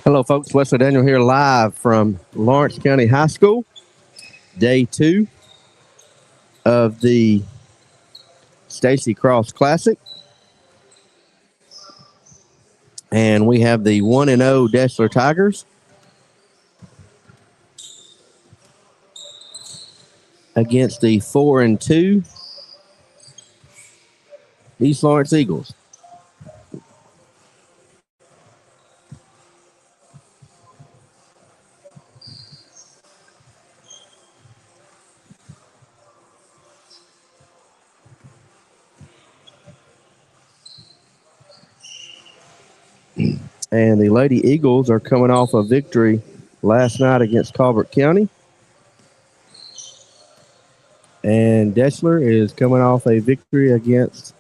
Hello, folks. Wesley Daniel here live from Lawrence County High School, day 2 of the Stacey Cross Classic. And we have the 1-0 Deshler Tigers against the 4-2 East Lawrence Eagles. And the Lady Eagles are coming off a victory last night against Colbert County. And Deshler is coming off a victory against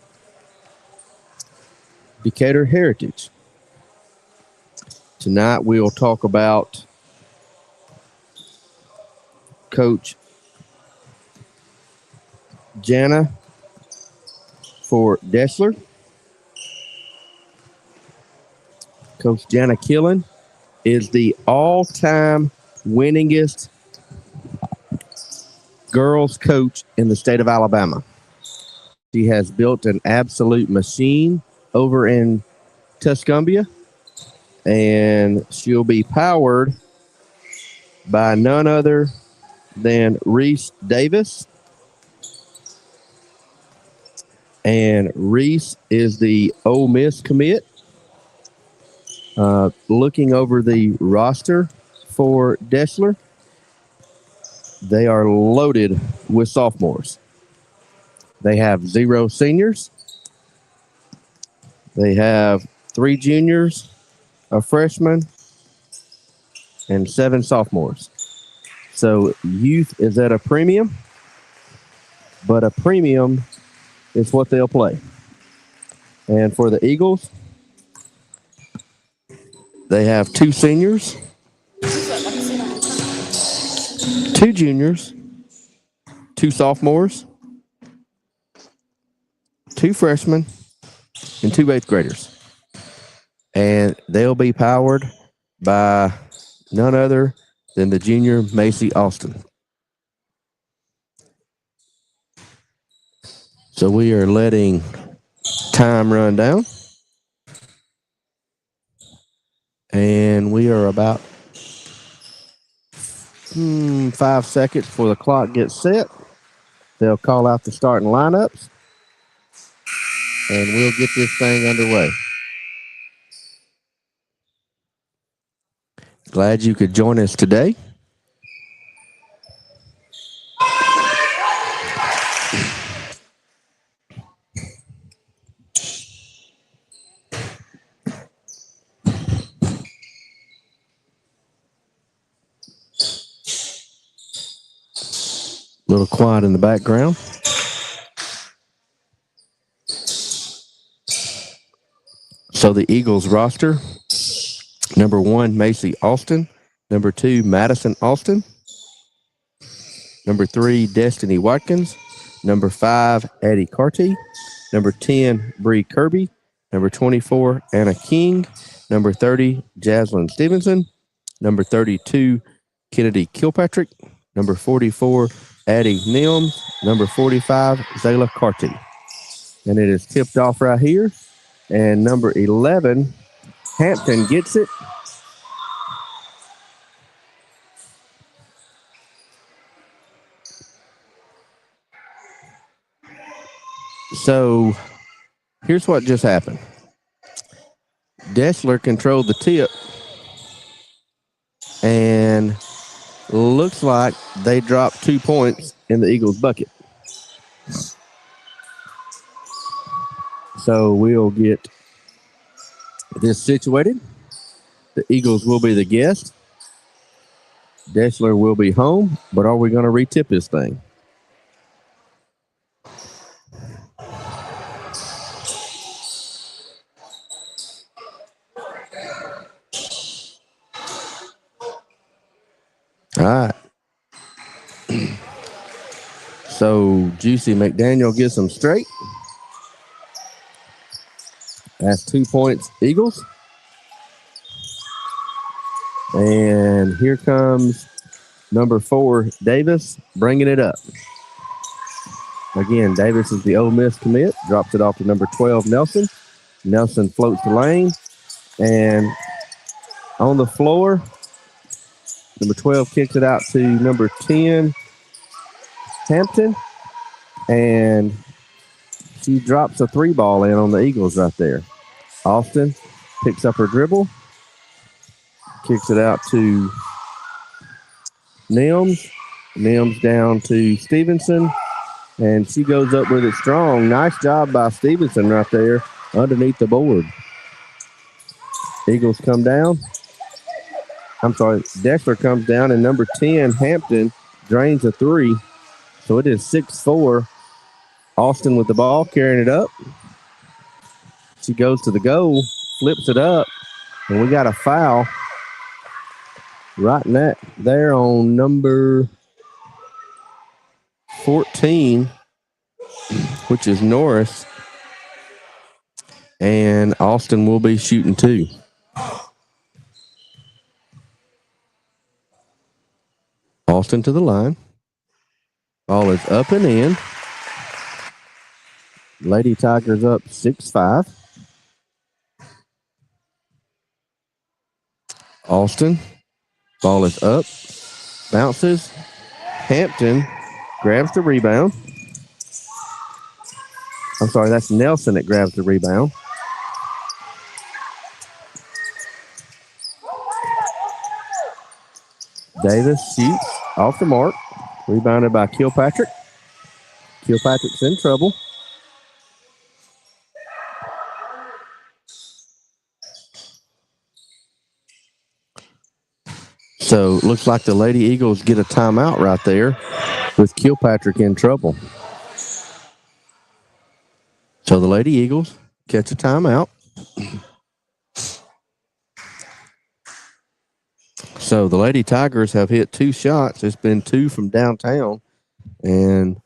Decatur Heritage. Tonight we'll talk about Coach Jana for Deshler. Coach Jana Killen is the all-time winningest girls coach in the state of Alabama. She has built an absolute machine over in Tuscumbia, and she'll be powered by none other than Reese Davis. And Reese is the Ole Miss commit. Looking over the roster for Deshler, they are loaded with sophomores. They have 0 seniors. They have 3 juniors, a freshman, and 7 sophomores. So youth is at a premium, but a premium is what they'll play. And for the Eagles, they have 2 seniors, 2 juniors, 2 sophomores, 2 freshmen, and 2 8th graders. And they'll be powered by none other than the junior Macy Austin. So we are letting time run down. And we are about 5 seconds before the clock gets set. They'll call out the starting lineups, and we'll get this thing underway. Glad you could join us today. A little quiet in the background. So the Eagles roster: number 1, Macy Austin; number 2, Madison Austin; number 3, Destiny Watkins; number 5, Addie Carty; number 10, Bree Kirby; number 24, Anna King; number 30, Jaslyn Stevenson; number 32, Kennedy Kilpatrick; number 44, Addie Nims; number 45, Zayla Carty. And it is tipped off right here. And number 11, Hampton gets it. So here's what just happened. Deshler controlled the tip, and looks like they dropped 2 points in the Eagles' bucket. So we'll get this situated. The Eagles will be the guest. Deshler will be home, but are we going to retip this thing? All right. So Juicy McDaniel gets them straight. That's 2 points, Eagles. And here comes number 4, Davis, bringing it up. Again, Davis is the Ole Miss commit. Drops it off to number 12, Nelson. Nelson floats the lane. And on the floor, number 12 kicks it out to number 10, Hampton. And she drops a 3-ball in on the Eagles right there. Austin picks up her dribble. Kicks it out to Nims. Nims down to Stevenson. And she goes up with it strong. Nice job by Stevenson right there underneath the board. Eagles come down. Deshler comes down, and number 10, Hampton, drains a 3. So it is 6-4. Austin with the ball, carrying it up. She goes to the goal, flips it up, and we got a foul right in that there on number 14, which is Norris. And Austin will be shooting 2. Austin to the line. Ball is up and in. Lady Tigers up 6-5. Austin. Ball is up. Bounces. Hampton grabs the rebound. That's Nelson that grabs the rebound. Davis shoots off the mark. Rebounded by Kilpatrick. Kilpatrick's in trouble. So it looks like the Lady Eagles get a timeout right there with Kilpatrick in trouble. So the Lady Eagles catch a timeout. So the Lady Tigers have hit 2 shots. It's been 2 from downtown. And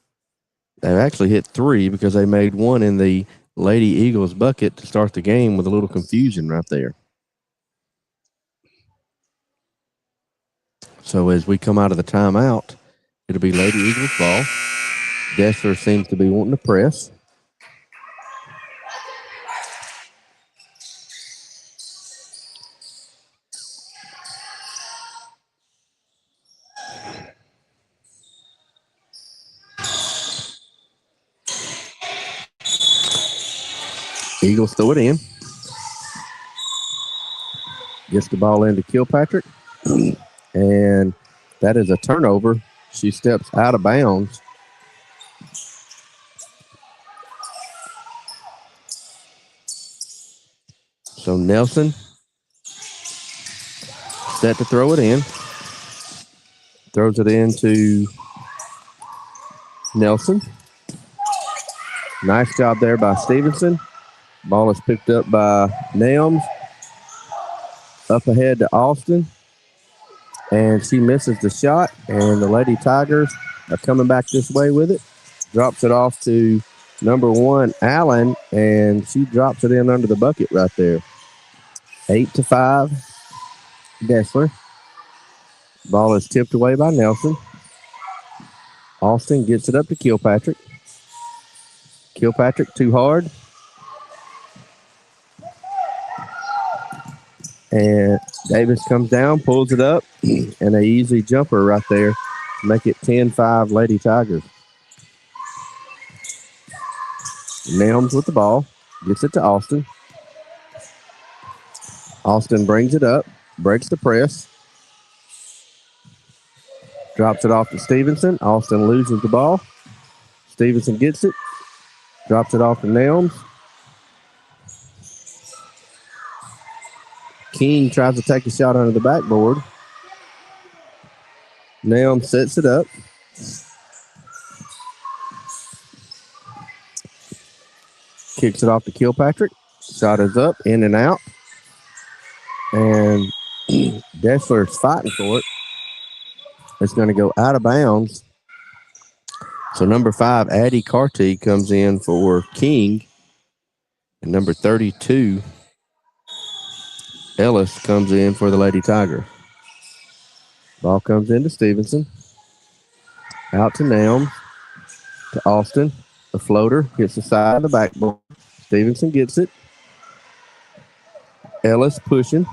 they've actually hit 3 because they made 1 in the Lady Eagles bucket to start the game with a little confusion right there. So as we come out of the timeout, it'll be Lady Eagles ball. Deshler seems to be wanting to press. Eagles throw it in. Gets the ball into Kilpatrick. And that is a turnover. She steps out of bounds. So Nelson set to throw it in. Throws it into Nelson. Nice job there by Stevenson. Ball is picked up by Nelms. Up ahead to Austin. And she misses the shot. And the Lady Tigers are coming back this way with it. Drops it off to number 1, Allen. And she drops it in under the bucket right there. 8-5, Deshler. Ball is tipped away by Nelson. Austin gets it up to Kilpatrick. Kilpatrick too hard. And Davis comes down, pulls it up, and an easy jumper right there to make it 10-5 Lady Tigers. Nelms with the ball, gets it to Austin. Austin brings it up, breaks the press, drops it off to Stevenson. Austin loses the ball. Stevenson gets it, drops it off to Nelms. King tries to take a shot under the backboard. Nelms sets it up. Kicks it off to Kilpatrick. Shot is up, in and out. And Deshler is fighting for it. It's going to go out of bounds. So number 5, Addie Carty, comes in for King. And number 32, Ellis, comes in for the Lady Tiger. Ball comes into Stevenson. Out to Nelms. To Austin. The floater hits the side of the backboard. Stevenson gets it. Ellis pushing.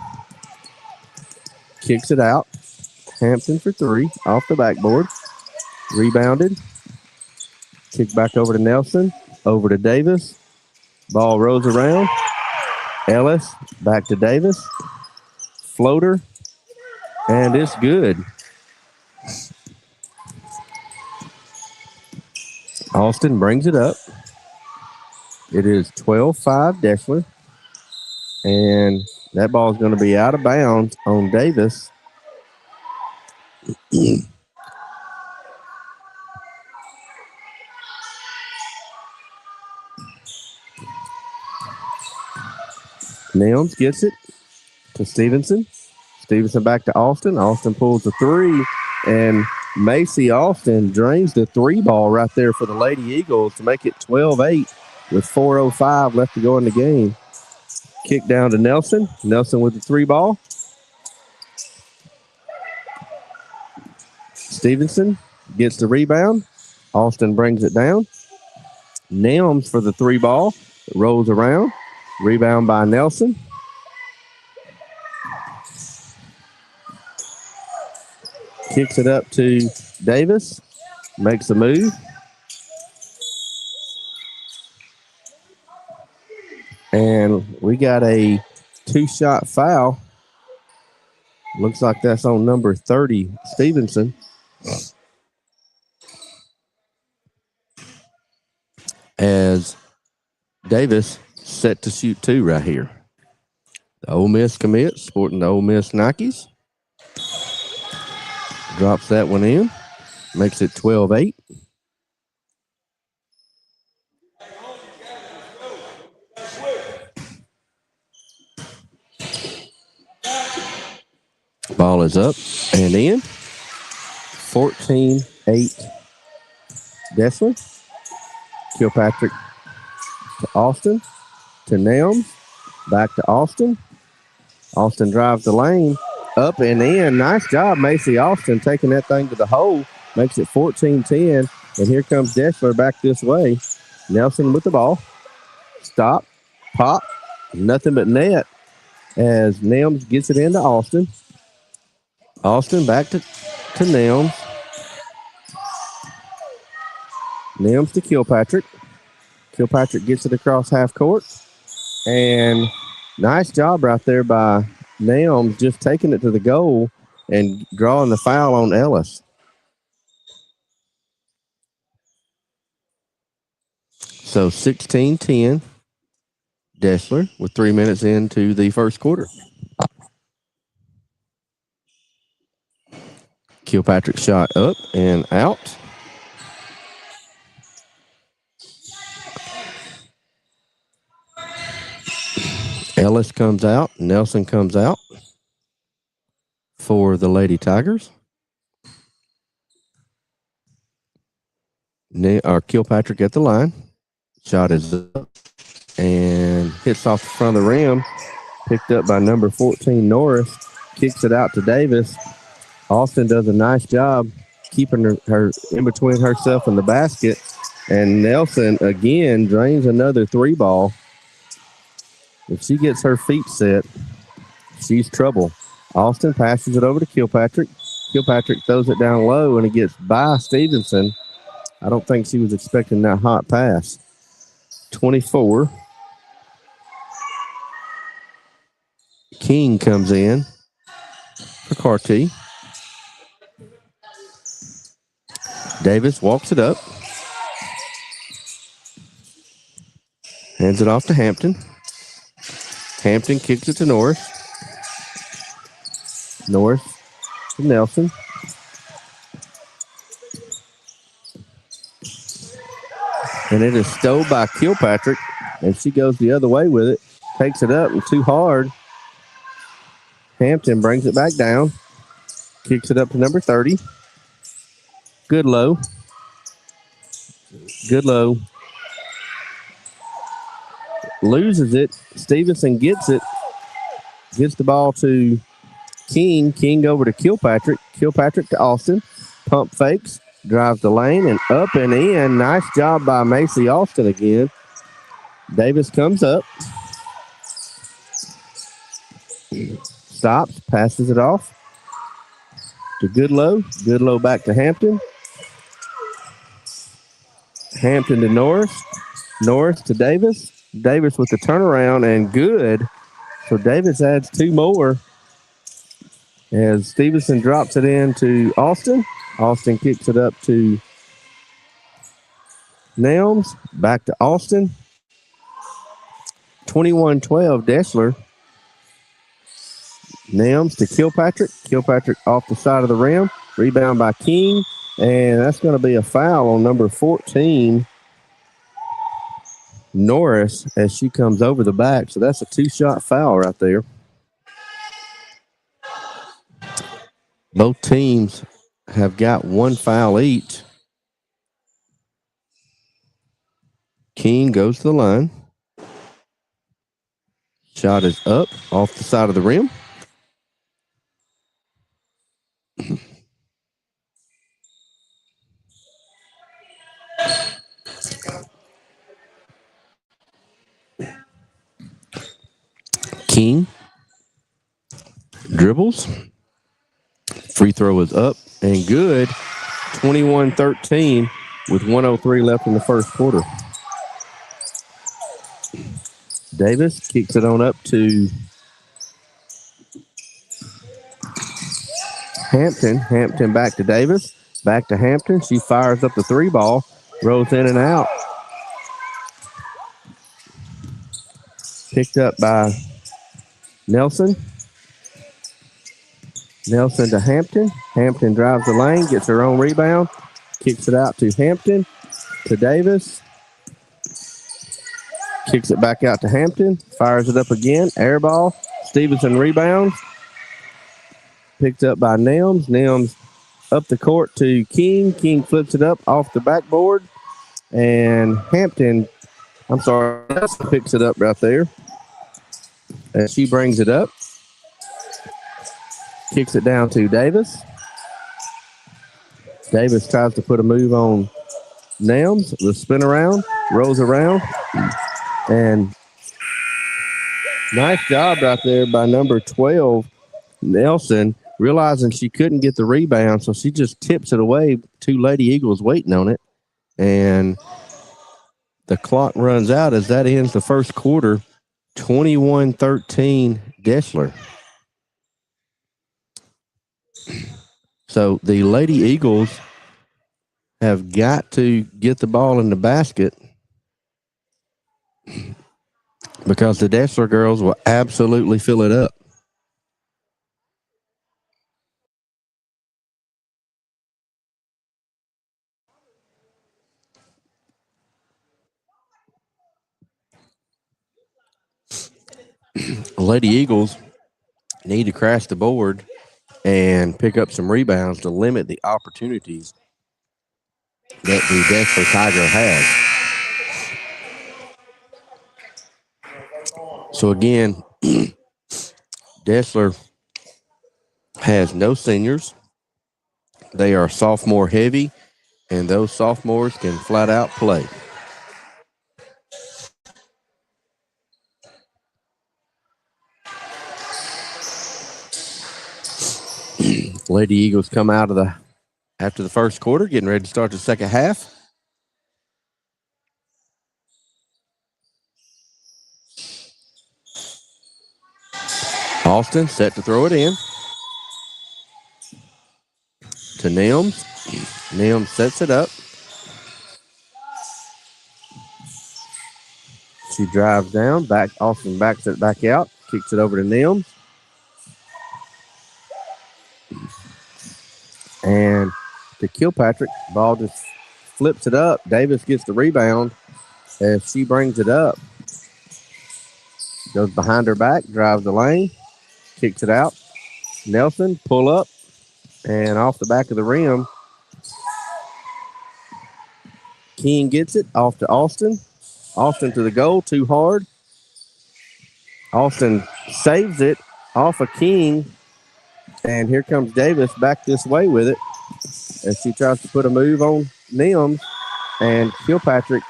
Kicks it out. Hampton for three. Off the backboard. Rebounded. Kick back over to Nelson. Over to Davis. Ball rolls around. Ellis back to Davis. Floater. And it's good. Austin brings it up. It is 12-5 Deshler. And that ball is going to be out of bounds on Davis. Nelms gets it to Stevenson. Stevenson back to Austin. Austin pulls the three. And Macy Austin drains the three ball right there for the Lady Eagles to make it 12-8 with 4:05 left to go in the game. Kick down to Nelson. Nelson with the three ball. Stevenson gets the rebound. Austin brings it down. Nelms for the three ball. It rolls around. Rebound by Nelson. Kicks it up to Davis. Makes a move. And we got a two-shot foul. Looks like that's on number 30, Stevenson. As Davis set to shoot two right here. The Ole Miss commit, sporting the Ole Miss Nikes. Drops that one in. Makes it 12-8. Ball is up and in. 14-8 Deshler. Kilpatrick to Austin. To Nelms. Back to Austin. Austin drives the lane. Up and in. Nice job, Macy Austin, taking that thing to the hole. Makes it 14-10. And here comes Deshler back this way. Nelson with the ball. Stop. Pop. Nothing but net as Nelms gets it into Austin. Austin back to Nelms. Nelms to Kilpatrick. Kilpatrick gets it across half court. And nice job right there by Nelms, just taking it to the goal and drawing the foul on Ellis. So 16-10 Deshler with 3 minutes into the first quarter. Kilpatrick shot up and out. Ellis comes out. Nelson comes out for the Lady Tigers. Kilpatrick at the line. Shot is up and hits off the front of the rim. Picked up by number 14, Norris. Kicks it out to Davis. Austin does a nice job keeping her in between herself and the basket. And Nelson, again, drains another three ball. If she gets her feet set, she's trouble. Austin passes it over to Kilpatrick. Kilpatrick throws it down low, and it gets by Stevenson. I don't think she was expecting that hot pass. 24. King comes in for Carty. Davis walks it up. Hands it off to Hampton. Hampton kicks it to Norris. Norris to Nelson. And it is stole by Kilpatrick, and she goes the other way with it. Takes it up and too hard. Hampton brings it back down. Kicks it up to number 30. Goodlow. Goodlow loses it. Stevenson gets it. Gets the ball to King. King over to Kilpatrick. Kilpatrick to Austin. Pump fakes. Drives the lane and up and in. Nice job by Macy Austin again. Davis comes up. Stops. Passes it off to Goodlow. Goodlow back to Hampton. Hampton to Norris. Norris to Davis. Davis with the turnaround and good. So Davis adds 2 more as Stevenson drops it in to Austin. Austin kicks it up to Nelms. Back to Austin. 21-12 Deshler. Nelms to Kilpatrick. Kilpatrick off the side of the rim. Rebound by King. And that's going to be a foul on number 14, Norris, as she comes over the back. So that's a 2-shot foul right there. Both teams have got 1 foul each. King goes to the line. Shot is up off the side of the rim. King dribbles. Free throw is up and good. 21-13 with 1:03 left in the first quarter. Davis kicks it on up to Hampton. Hampton back to Davis. Back to Hampton. She fires up the 3 ball. Rolls in and out. Picked up by Nelson. Nelson to Hampton. Hampton drives the lane, gets her own rebound, kicks it out to Hampton, to Davis. Kicks it back out to Hampton, fires it up again, air ball. Stevenson rebounds. Picked up by Nelms. Nelms up the court to King. King flips it up off the backboard. And Nelson picks it up right there. And she brings it up. Kicks it down to Davis. Davis tries to put a move on Nelms. The spin around, rolls around. And nice job right there by number 12, Nelson, realizing she couldn't get the rebound, so she just tips it away. 2 Lady Eagles waiting on it. And the clock runs out as that ends the first quarter. 21-13 Deshler. So the Lady Eagles have got to get the ball in the basket because the Deshler girls will absolutely fill it up. Lady Eagles need to crash the board and pick up some rebounds to limit the opportunities that the Deshler Tiger has. So again, Deshler has no seniors. They are sophomore heavy, and those sophomores can flat out play. Lady Eagles come out of after the first quarter, getting ready to start the second half. Austin set to throw it in to Nelms. Nelms sets it up. She drives down. Austin backs it back out. Kicks it over to Nelms. And to Kilpatrick. Ball just flips it up. Davis gets the rebound as she brings it up. Goes behind her back. Drives the lane. Kicks it out. Nelson, pull up. And off the back of the rim. King gets it off to Austin. Austin to the goal. Too hard. Austin saves it off of King. And here comes Davis back this way with it as she tries to put a move on Nims. And Kilpatrick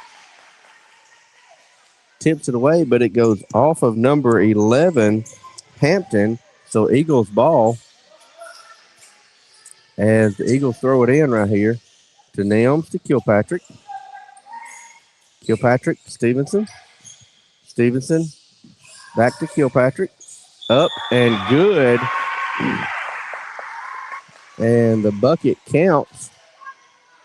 tips it away, but it goes off of number 11, Hampton. So Eagles ball as the Eagles throw it in right here to Nims to Kilpatrick. Kilpatrick, Stevenson. Stevenson back to Kilpatrick. Up and good. And the bucket counts.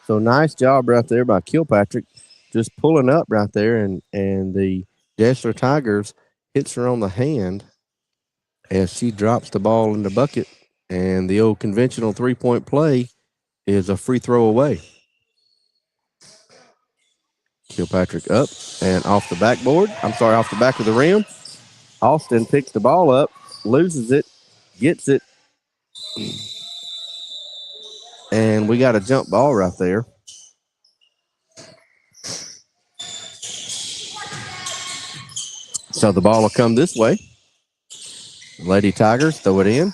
So nice job right there by Kilpatrick. Just pulling up right there. And the Deshler Tigers hits her on the hand as she drops the ball in the bucket. And the old conventional three-point play is a free throw away. Kilpatrick up and off the backboard. Off the back of the rim. Austin picks the ball up, loses it, gets it. And we got a jump ball right there. So the ball will come this way. Lady Tigers throw it in.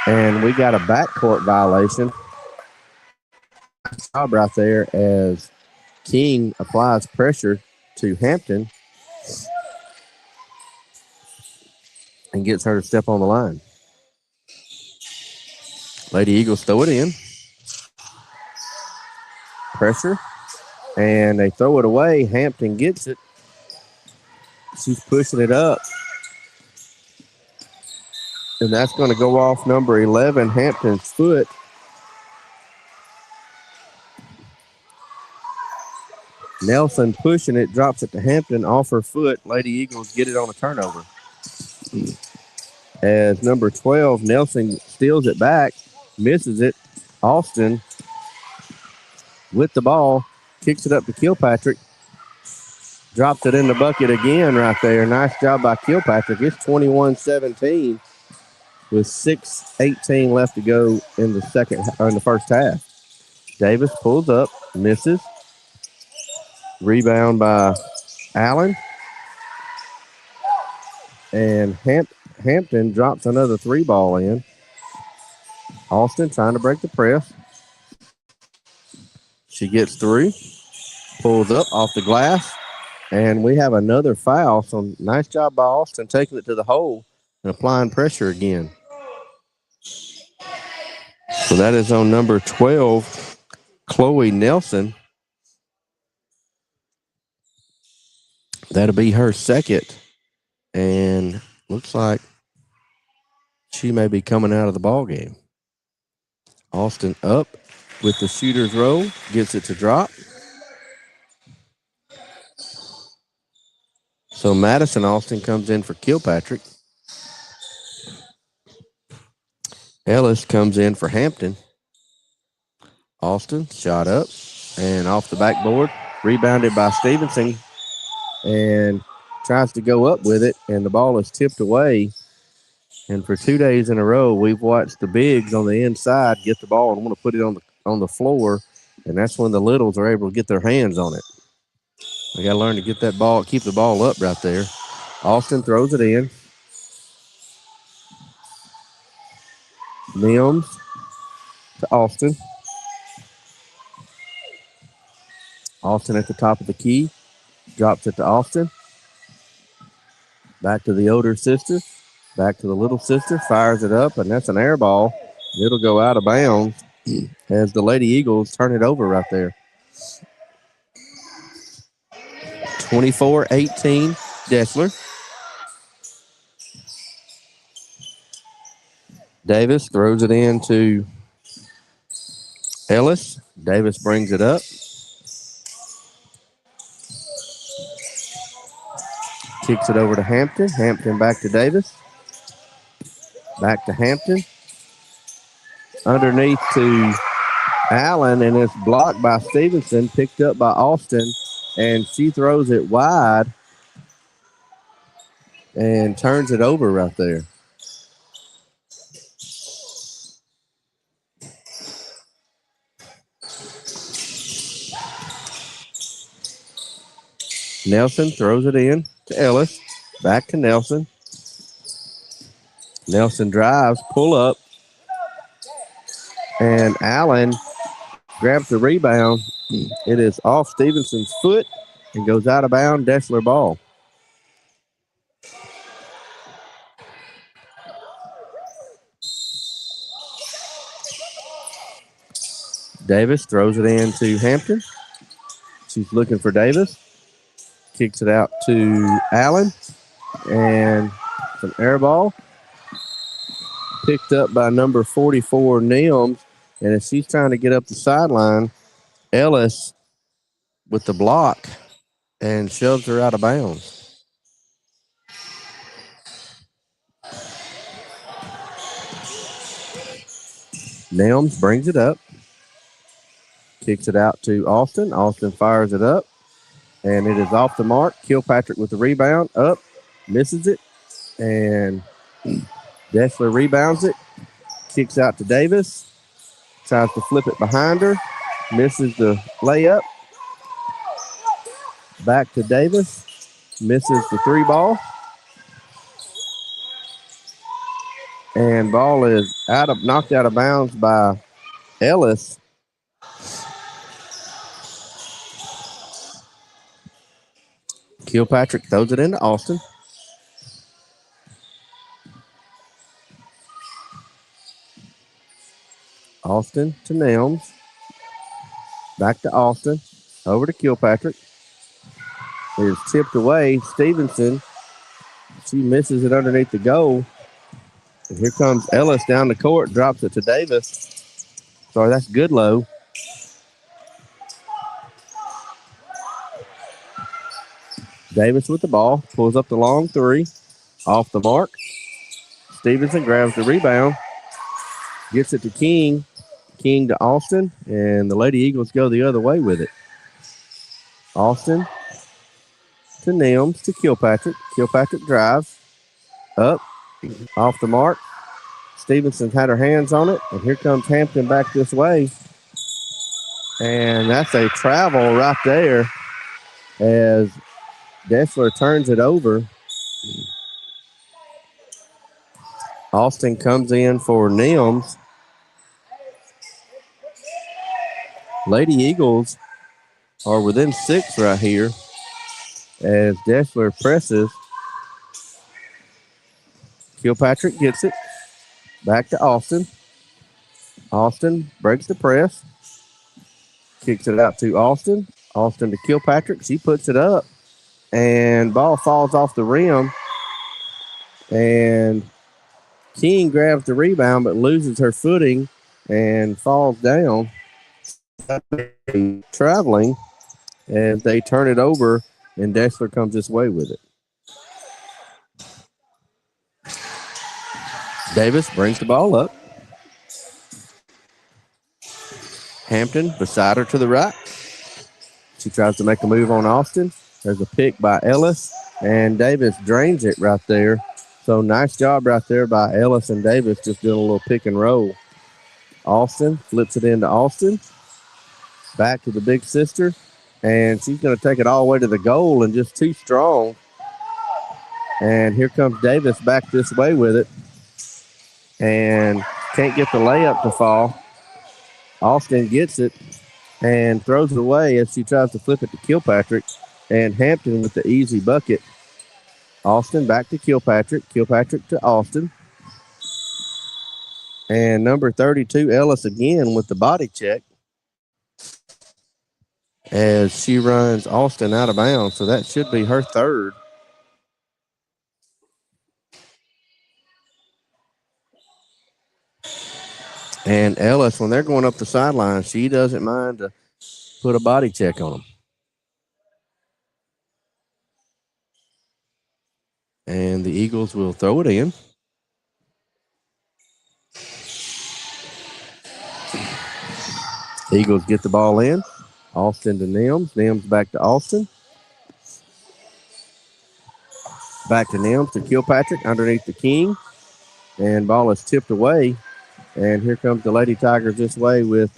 And we got a backcourt violation. Job right there as King applies pressure to Hampton and gets her to step on the line. Lady Eagles throw it in. Pressure. And they throw it away. Hampton gets it. She's pushing it up. And that's going to go off number 11, Hampton's foot. Nelson pushing it, drops it to Hampton off her foot. Lady Eagles get it on a turnover. As number 12, Nelson steals it back, misses it. Austin with the ball, kicks it up to Kilpatrick. Drops it in the bucket again right there. Nice job by Kilpatrick. It's 21-17 with 6:18 left to go in the first half. Davis pulls up, misses. Rebound by Allen. And Hampton drops another three ball in. Austin trying to break the press. She gets through, pulls up off the glass, and we have another foul. So nice job by Austin taking it to the hole and applying pressure again. So that is on number 12, Chloe Nelson. That'll be her second. And looks like she may be coming out of the ball game. Austin up with the shooter's roll, gets it to drop. So Madison Austin comes in for Kilpatrick. Ellis comes in for Hampton. Austin shot up and off the backboard, rebounded by Stevenson, and tries to go up with it, and the ball is tipped away. And for 2 days in a row, we've watched the bigs on the inside get the ball and want to put it on the floor, and that's when the littles are able to get their hands on it. We got to learn to get that ball, keep the ball up right there. Austin throws it in. Mims to Austin. Austin at the top of the key. Drops it to Austin. Back to the older sister. Back to the little sister. Fires it up, and that's an air ball. It'll go out of bounds as the Lady Eagles turn it over right there. 24-18, Deshler. Davis throws it in to Ellis. Davis brings it up. Kicks it over to Hampton. Hampton back to Davis. Back to Hampton. Underneath to Allen, and it's blocked by Stevenson, picked up by Austin, and she throws it wide and turns it over right there. Nelson throws it in. to Ellis. Back to Nelson. Nelson drives, pull up. And Allen grabs the rebound. It is off Stevenson's foot and goes out of bounds. Deshler ball. Davis throws it in to Hampton. She's looking for Davis. Kicks it out to Allen. And some air ball. Picked up by number 44, Nims. And as she's trying to get up the sideline, Ellis with the block and shoves her out of bounds. Nims brings it up. Kicks it out to Austin. Austin fires it up. And it is off the mark. Kilpatrick with the rebound. Up. Misses it. And Deshler rebounds it. Kicks out to Davis. Tries to flip it behind her. Misses the layup. Back to Davis. Misses the three ball. And ball is knocked out of bounds by Ellis. Kilpatrick throws it into Austin. Austin to Nims. Back to Austin. Over to Kilpatrick. It is tipped away. Stevenson. She misses it underneath the goal. And here comes Ellis down the court. Drops it to Davis. Sorry, that's Goodlow. Davis with the ball. Pulls up the long three. Off the mark. Stevenson grabs the rebound. Gets it to King. King to Austin. And the Lady Eagles go the other way with it. Austin to Nims to Kilpatrick. Kilpatrick drives. Up. Off the mark. Stevenson's had her hands on it. And here comes Hampton back this way. And that's a travel right there as Deshler turns it over. Austin comes in for Nims. Lady Eagles are within 6 right here as Deshler presses. Kilpatrick gets it. Back to Austin. Austin breaks the press. Kicks it out to Austin. Austin to Kilpatrick. She puts it up. And ball falls off the rim. And King grabs the rebound but loses her footing and falls down. Traveling. And they turn it over. And Deshler comes this way with it. Davis brings the ball up. Hampton beside her to the right. She tries to make a move on Austin. There's a pick by Ellis, and Davis drains it right there. So nice job right there by Ellis and Davis, just doing a little pick and roll. Austin flips it into Austin. Back to the big sister, and she's going to take it all the way to the goal and just too strong. And here comes Davis back this way with it. And can't get the layup to fall. Austin gets it and throws it away as she tries to flip it to Kilpatrick. And Hampton with the easy bucket. Austin back to Kilpatrick. Kilpatrick to Austin. And number 32, Ellis again with the body check as she runs Austin out of bounds. So that should be her third. And Ellis, when they're going up the sideline, she doesn't mind to put a body check on them. And the Eagles will throw it in. Eagles get the ball in. Austin to Nims. Nims back to Austin. Back to Nims to Kilpatrick underneath the King. And ball is tipped away. And here comes the Lady Tigers this way with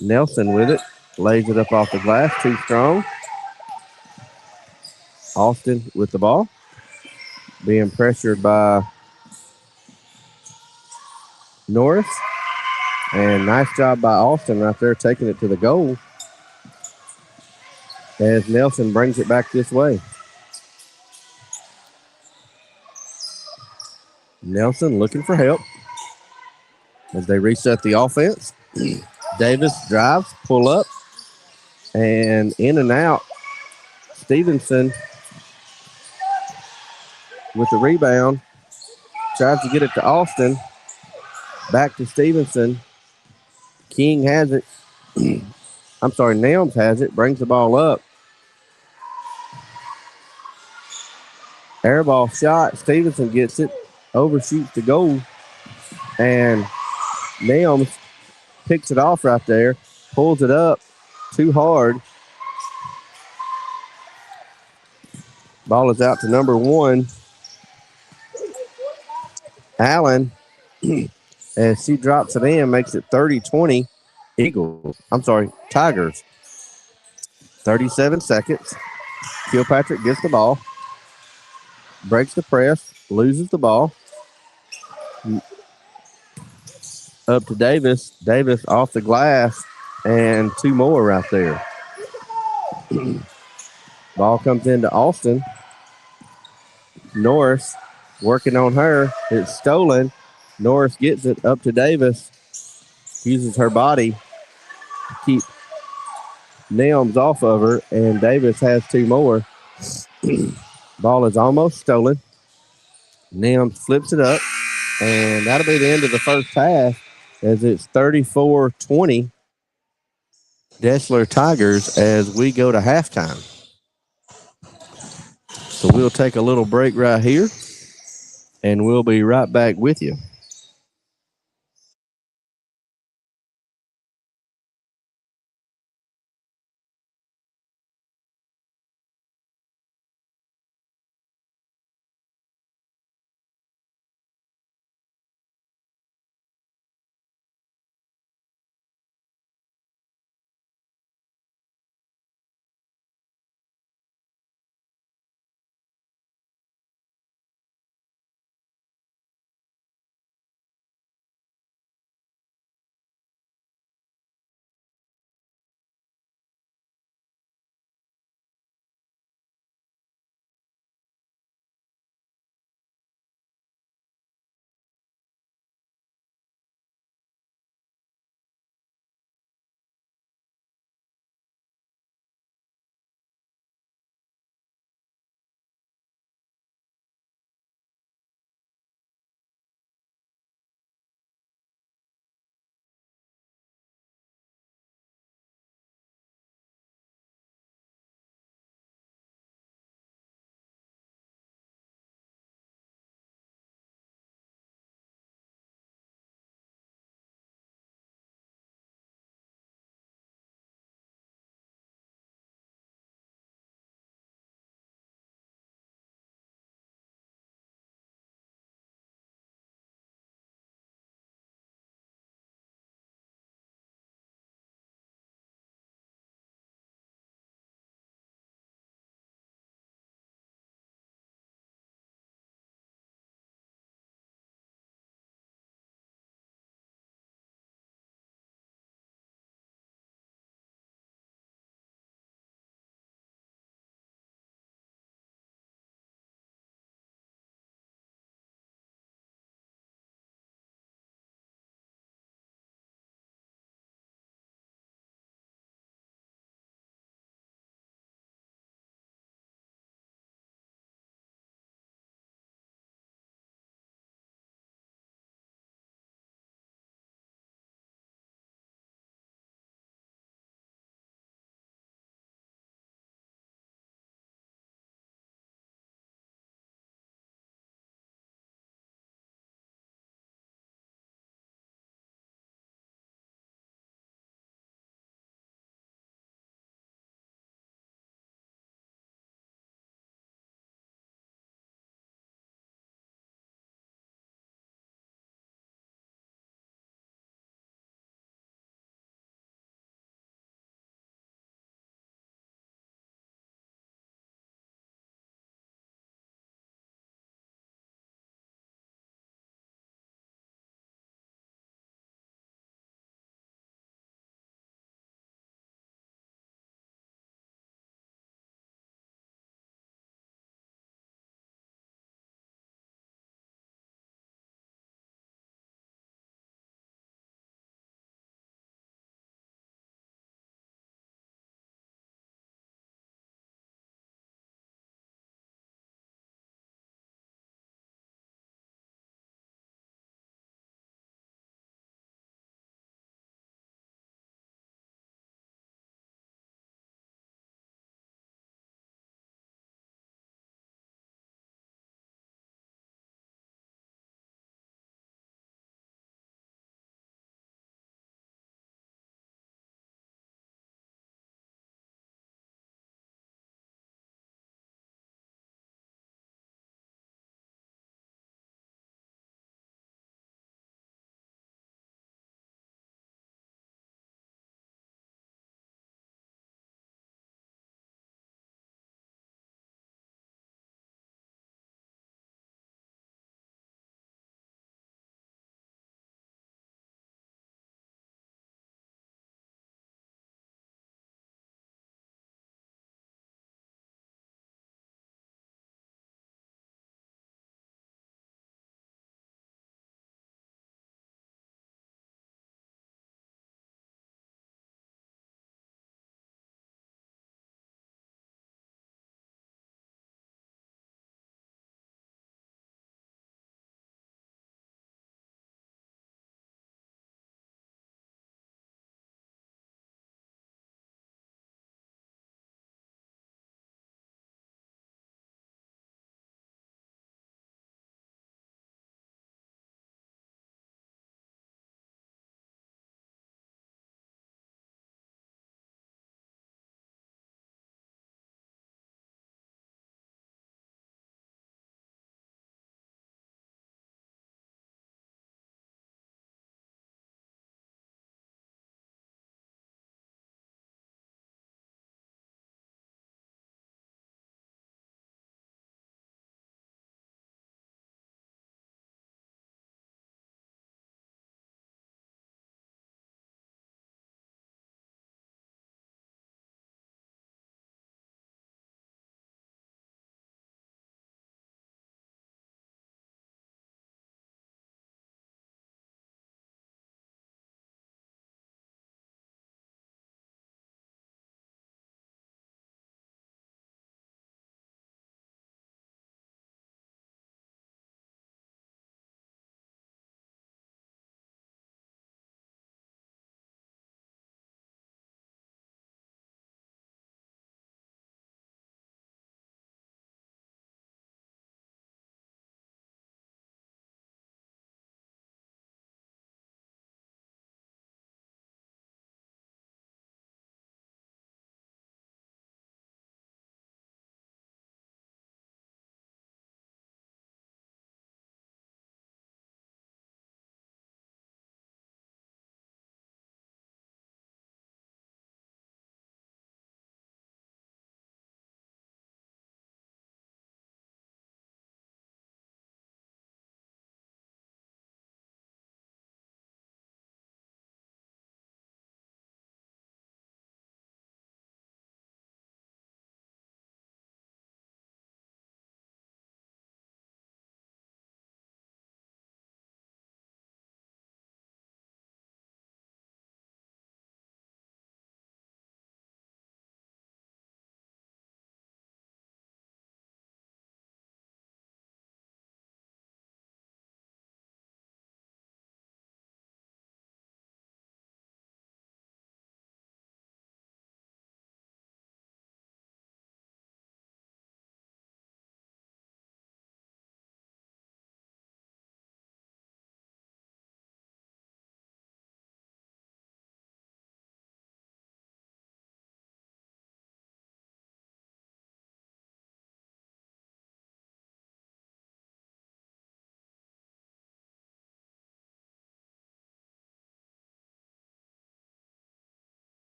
Nelson with it. Lays it up off the glass. Too strong. Austin with the ball. Being pressured by Norris. And nice job by Austin right there taking it to the goal as Nelson brings it back this way. Nelson looking for help as they reset the offense. Davis drives, pull up, and in and out. Stevenson with the rebound. Tries to get it to Austin. Back to Stevenson. King has it. I'm sorry, Nelms has it. Brings the ball up. Airball shot. Stevenson gets it. Overshoots the goal. And Nelms picks it off right there. Pulls it up. Too hard. Ball is out to number 1. Allen, as she drops it in, makes it 30-20. Eagles. I'm sorry, Tigers. 37 seconds. Kilpatrick gets the ball. Breaks the press. Loses the ball. Up to Davis. Davis off the glass. And 2 more right there. Ball comes into Austin. Norris working on her. It's stolen. Norris gets it up to Davis. Uses her body to keep Nelms off of her. And Davis has 2 more. Ball is almost stolen. Nelms flips it up. And that'll be the end of the first half as it's 34-20. Deshler Tigers as we go to halftime. So we'll take a little break right here, and we'll be right back with you.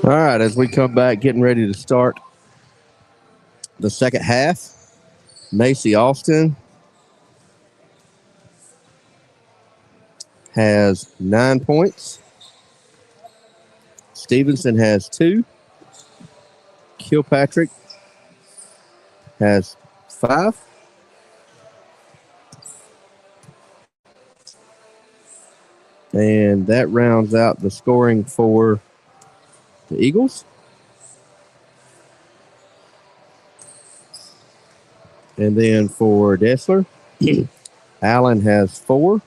All right, as we come back, getting ready to start the second half, Macy Austin has 9 points. Stevenson has 2. Kilpatrick has 5. And that rounds out the scoring for the Eagles. And then for Deshler, Allen has 4.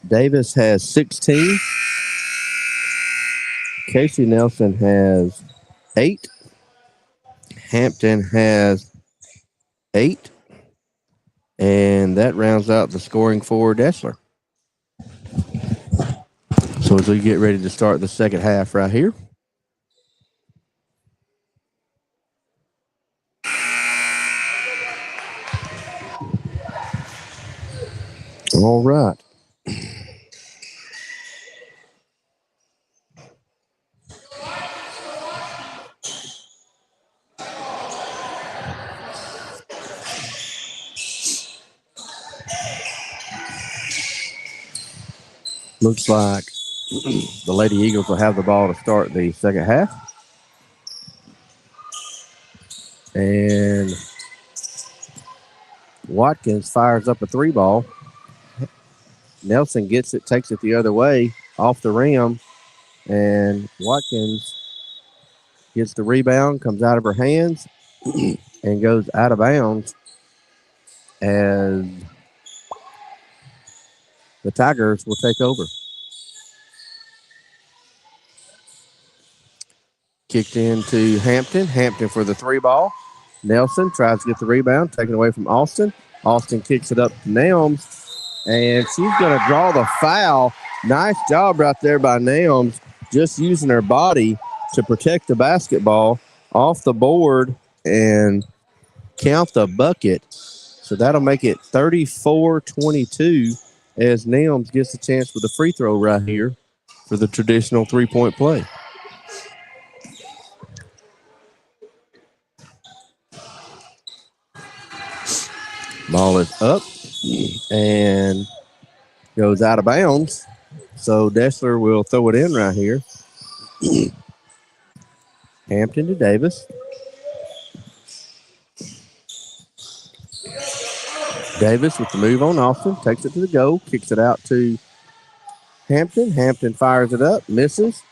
Davis has 16. Casey Nelson has 8. Hampton has 8. And that rounds out the scoring for Deshler. So as we get ready to start the second half right here. All right. Looks like the Lady Eagles will have the ball to start the second half. And Watkins fires up a 3 ball. Nelson gets it, takes it the other way, off the rim. And Watkins gets the rebound, comes out of her hands, and goes out of bounds as the Tigers will take over. Kicked into Hampton. Hampton for the 3 ball. Nelson tries to get the rebound, taken away from Austin. Austin kicks it up to Nelms, and she's going to draw the foul. Nice job right there by Nelms, just using her body to protect the basketball off the board and count the bucket. So that'll make it 34-22 as Nelms gets a chance with a free throw right here for the traditional 3-point play. Ball is up and goes out of bounds. So Deshler will throw it in right here. Hampton to Davis. Davis with the move on Austin. Takes it to the goal. Kicks it out to Hampton. Hampton fires it up. Misses.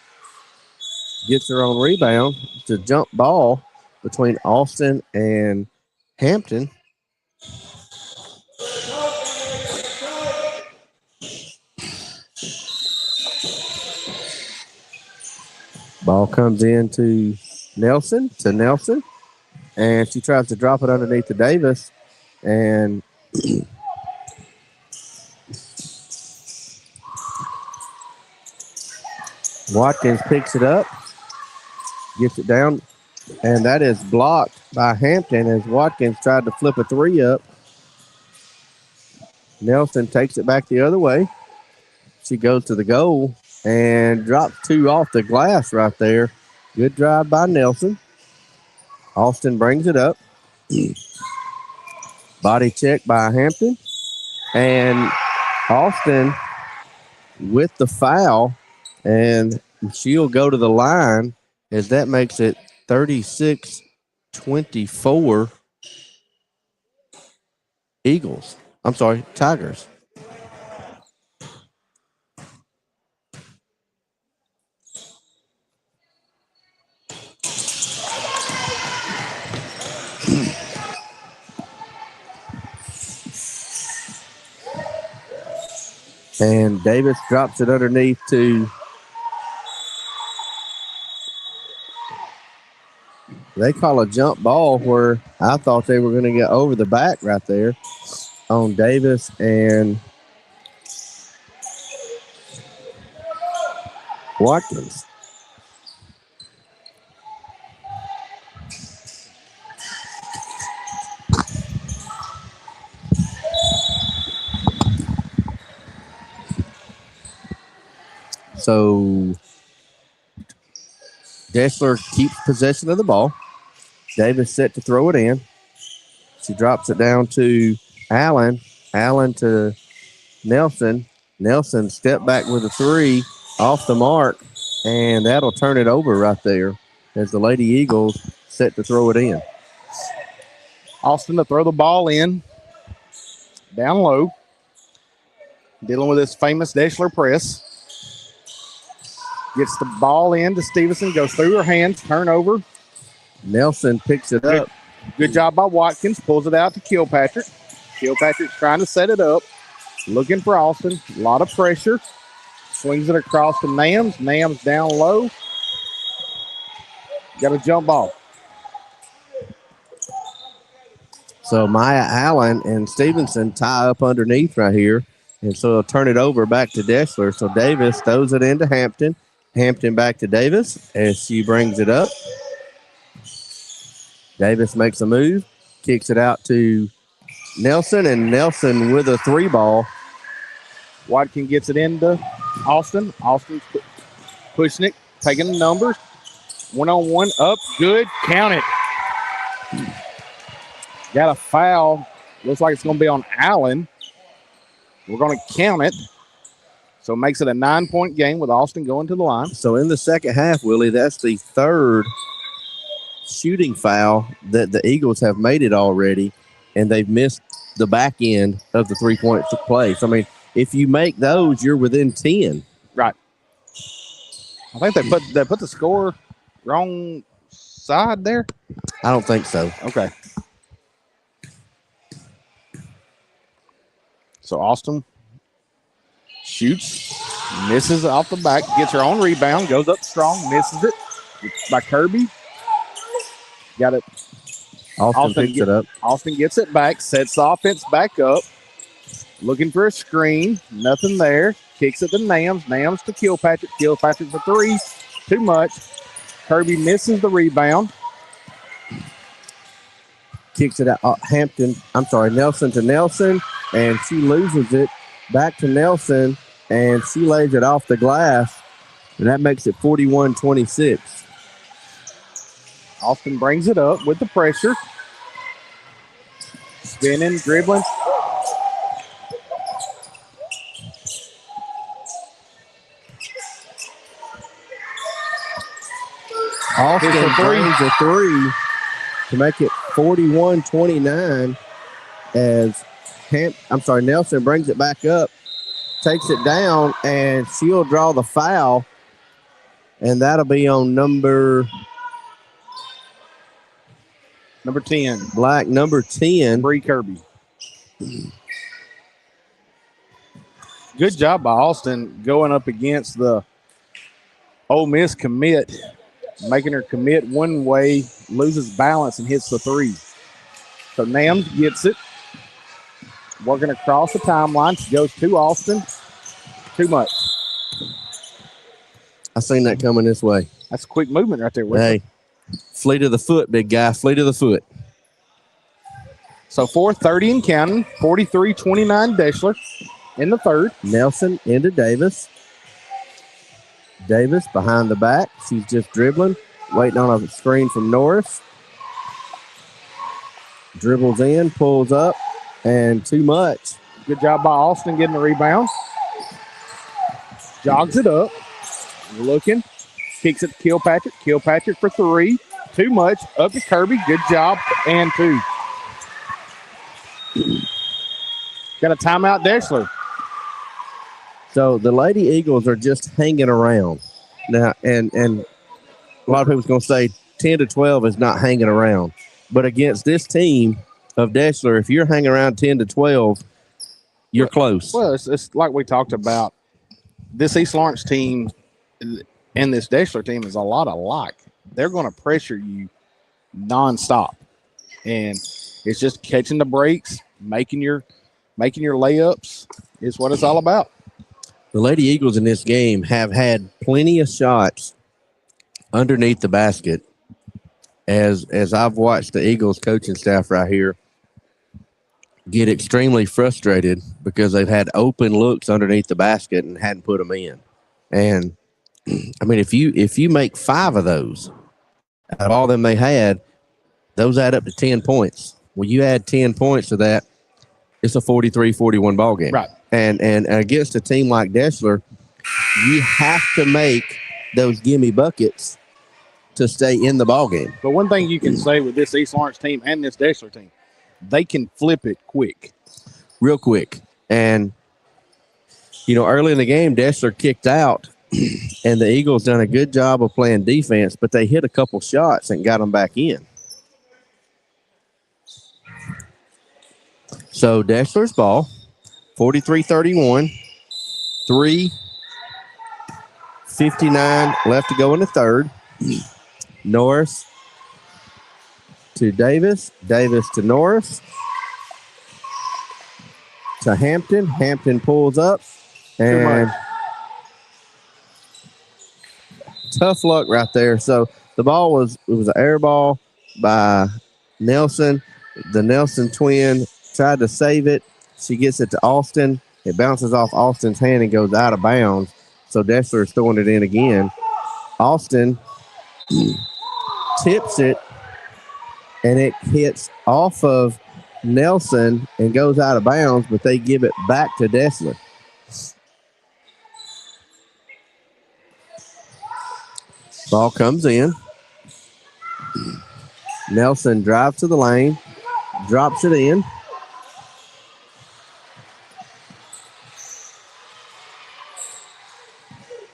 Gets her own rebound. It's a jump ball between Austin and Hampton. Ball comes in to Nelson, and she tries to drop it underneath to Davis, and Watkins picks it up, gets it down, and that is blocked by Hampton as Watkins tried to flip a 3 up. Nelson takes it back the other way. She goes to the goal and drops 2 off the glass right there. Good drive by Nelson. Austin brings it up. Body check by Hampton. And Austin with the foul, and she'll go to the line as that makes it 36-24 Eagles. I'm sorry, Tigers. And Davis drops it underneath to, they call a jump ball where I thought they were going to get over the back right there on Davis and Watkins. So Deshler keeps possession of the ball. Davis set to throw it in. She drops it down to Allen. Allen to Nelson. Nelson step back with a three off the mark, and that'll turn it over right there as the Lady Eagles set to throw it in. Austin to throw the ball in, down low, dealing with this famous Deshler press. Gets the ball in to Stevenson, goes through her hands, turnover. Nelson picks it up. Good job by Watkins, pulls it out to Kilpatrick. Kilpatrick's trying to set it up, looking for Austin. A lot of pressure. Swings it across to Nams. Nams down low. Got a jump ball. So Maya Allen and Stevenson tie up underneath right here. And so they'll turn it over back to Deshler. So Davis throws it into Hampton. Hampton back to Davis as she brings it up. Davis makes a move, kicks it out to Nelson, and Nelson with a three ball. Watkins gets it into Austin. Austin's pushing it, taking the numbers. 1-on-1 up, good, count it. Got a foul. Looks like it's going to be on Allen. We're going to count it. So it makes it a 9-point game with Austin going to the line. So in the second half, Willie, that's the third shooting foul that the Eagles have made it already, and they've missed the back end of the three-point play. So, I mean, if you make those, you're within 10. Right. I think they put the score wrong side there. I don't think so. Okay. So Austin shoots, misses off the back, gets her own rebound, goes up strong, misses it by Kirby. Got it. Austin picks it up. Austin gets it back, sets the offense back up, looking for a screen. Nothing there. Kicks it to Nams. Nams to Kilpatrick. Kilpatrick for three. Too much. Kirby misses the rebound. Kicks it out. Nelson to Nelson, and she loses it. Back to Nelson, and she lays it off the glass, and that makes it 41-26. Austin brings it up with the pressure. Spinning, dribbling. Austin brings a three to make it 41-29 as Nelson brings it back up, takes it down, and she'll draw the foul, and that'll be on number 10. Black, number 10. Bree Kirby. Good job by Austin going up against the Ole Miss commit, making her commit one way, loses balance, and hits the three. So Nams gets it. Working across the timeline. She goes to Austin. Too much. I seen that coming this way. That's a quick movement right there. Hey, fleet of the foot, big guy. Fleet of the foot. So 4:30 and counting. 43-29 Deshler in the third. Nelson into Davis. Davis behind the back. She's just dribbling, waiting on a screen from Norris. Dribbles in, pulls up, and too much. Good job by Austin getting the rebound. Jogs it up. Looking. Kicks it to Kilpatrick. Kilpatrick for three. Too much. Up to Kirby. Good job. And two. Got a timeout, Deshler. So the Lady Eagles are just hanging around now, and a lot of people's going to say 10-12 is not hanging around, but against this team of Deshler, if you're hanging around 10-12, you're close. Well, it's like we talked about. This East Lawrence team and this Deshler team is a lot alike. They're going to pressure you nonstop, and it's just catching the breaks, making your layups is what it's all about. The Lady Eagles in this game have had plenty of shots underneath the basket. As I've watched the Eagles coaching staff right here get extremely frustrated because they've had open looks underneath the basket and hadn't put them in. And I mean, if you make 5 of those out of all them they had, those add up to 10 points. Well, you add 10 points to that, it's a 43-41 ball game. Right. And against a team like Deshler, you have to make those gimme buckets to stay in the ball game. But one thing you can say with this East Lawrence team and this Deshler team, they can flip it quick. Real quick. And, early in the game, Deshler kicked out, and the Eagles done a good job of playing defense, but they hit a couple shots and got them back in. So Deshler's ball, 43-31, 3:59 left to go in the third. Norris to Davis, Davis to Norris, to Hampton. Hampton pulls up, and tough luck right there. So the ball was an air ball by Nelson. The Nelson twin tried to save it. She gets it to Austin. It bounces off Austin's hand and goes out of bounds. So Deshler is throwing it in again. Austin tips it, and it hits off of Nelson and goes out of bounds, but they give it back to Deshler. Ball comes in. Nelson drives to the lane, drops it in.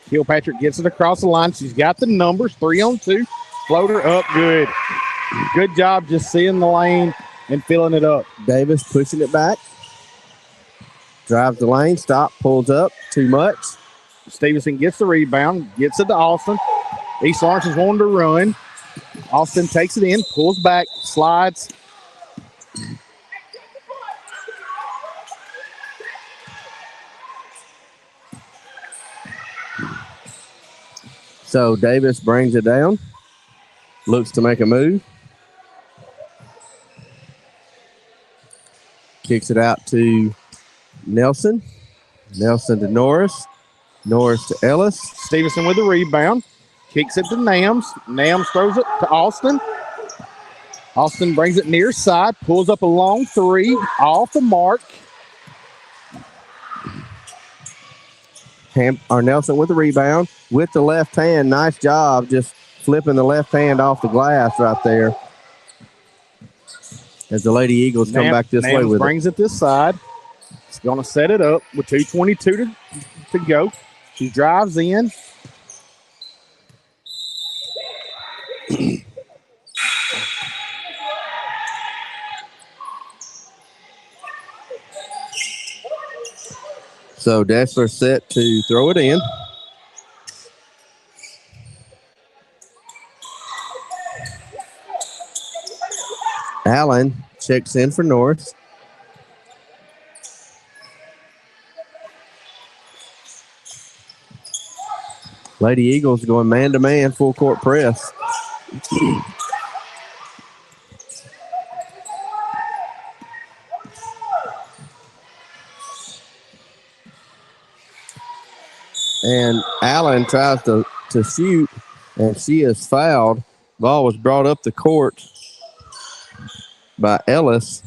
Kilpatrick gets it across the line. She's got the numbers, 3-on-2. Floater up, good. Good job just seeing the lane and filling it up. Davis pushing it back. Drives the lane, stop, pulls up, too much. Stevenson gets the rebound, gets it to Austin. East Lawrence is wanting to run. Austin takes it in, pulls back, slides. So Davis brings it down, looks to make a move. Kicks it out to Nelson. Nelson to Norris. Norris to Ellis. Stevenson with the rebound. Kicks it to Nams. Nams throws it to Austin. Austin brings it near side. Pulls up a long three. Off the mark. Nelson with the rebound. With the left hand. Nice job just flipping the left hand off the glass right there. As the Lady Eagles come back this way with it. Brings it this side. It's going to set it up with 2:22 to go. She drives in. So Deshler set to throw it in. Allen checks in for North. Lady Eagles going man-to-man, full court press. And Allen tries to shoot, and she is fouled. Ball was brought up the court by Ellis.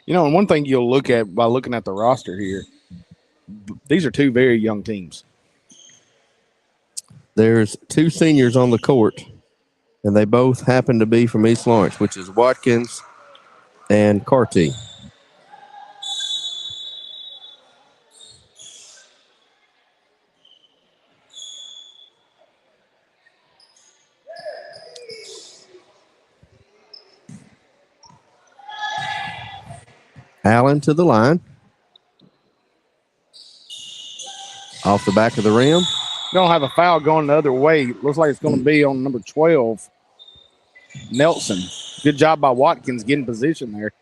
You know, and one thing you'll look at by looking at the roster here, these are two very young teams. There's two seniors on the court, and they both happen to be from East Lawrence, which is Watkins and Carty. Allen to the line. Off the back of the rim. Don't have a foul going the other way. Looks like it's going to be on number 12, Nelson. Good job by Watkins getting position there.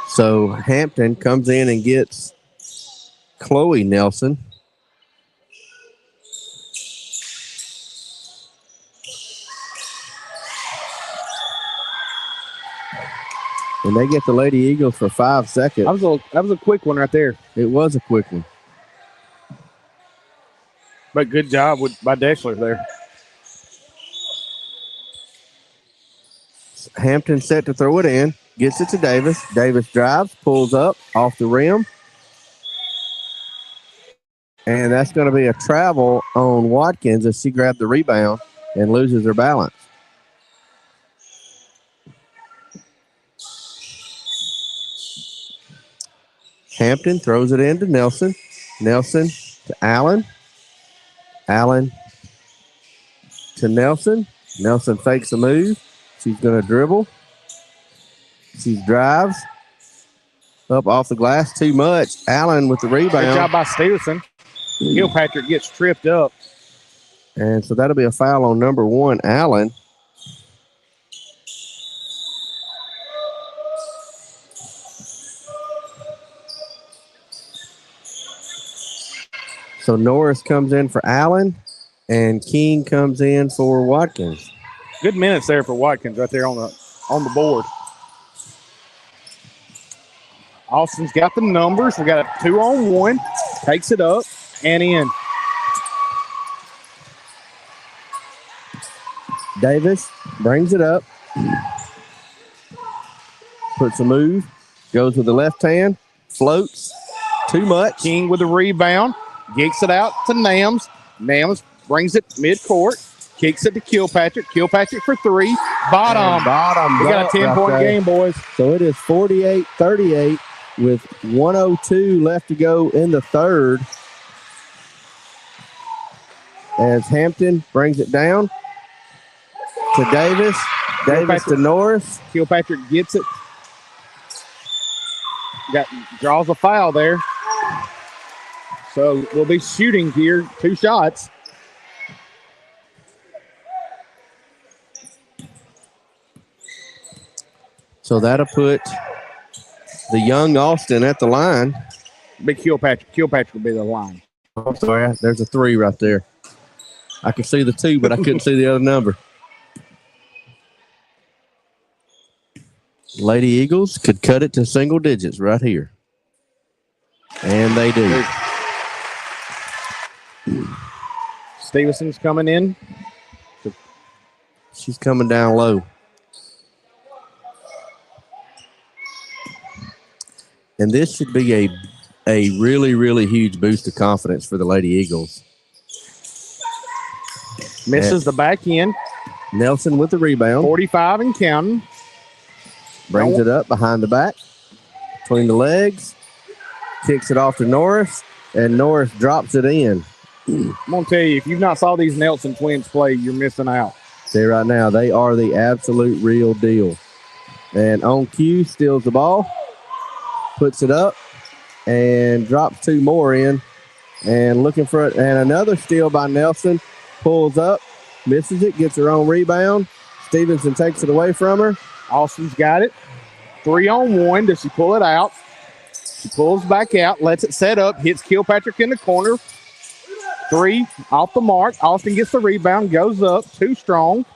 So Hampton comes in and gets Chloe Nelson. And they get the Lady Eagles for 5 seconds. That was a quick one right there. It was a quick one. But good job by Deshler there. Hampton set to throw it in. Gets it to Davis. Davis drives, pulls up off the rim. And that's going to be a travel on Watkins as she grabbed the rebound and loses her balance. Hampton throws it into Nelson. Nelson to Allen. Allen to Nelson. Nelson fakes a move. She's going to dribble. She drives. Up off the glass too much. Allen with the rebound. Good job by Stevenson. Kilpatrick gets tripped up. And so that'll be a foul on number 1, Allen. So Norris comes in for Allen, and King comes in for Watkins. Good minutes there for Watkins right there on the board. Austin's got the numbers. We got a 2-on-1. Takes it up and in. Davis brings it up. Puts a move. Goes with the left hand. Floats. Too much. King with the rebound. Geeks it out to Nams. Nams brings it midcourt. Kicks it to Kilpatrick. Kilpatrick for 3. Bottom. We got a 10-point game, boys. So it is 48-38 with 1:02 left to go in the third. As Hampton brings it down to Davis. Davis to Norris. Kilpatrick gets it. Draws a foul there. So we'll be shooting here 2 shots. So that'll put the young Austin at the line. Big Kilpatrick. Kilpatrick will be the line. I'm sorry. There's a 3 right there. I could see the 2, but I couldn't see the other number. Lady Eagles could cut it to single digits right here. And they do. Stevenson's coming in. She's coming down low. And this should be a really, really huge boost of confidence for the Lady Eagles. Misses the back end. Nelson with the rebound. 45 and counting. Brings it up behind the back. Between the legs. Kicks it off to Norris. And Norris drops it in. I'm going to tell you, if you've not saw these Nelson twins play, you're missing out. See right now, they are the absolute real deal. And on cue, steals the ball. Puts it up. And drops 2 more in. And looking for it. And another steal by Nelson. Pulls up. Misses it. Gets her own rebound. Stevenson takes it away from her. Austin's got it. 3-on-1. Does she pull it out? She pulls back out. Lets it set up. Hits Kilpatrick in the corner. 3 off the mark. Austin gets the rebound. Goes up. Too strong.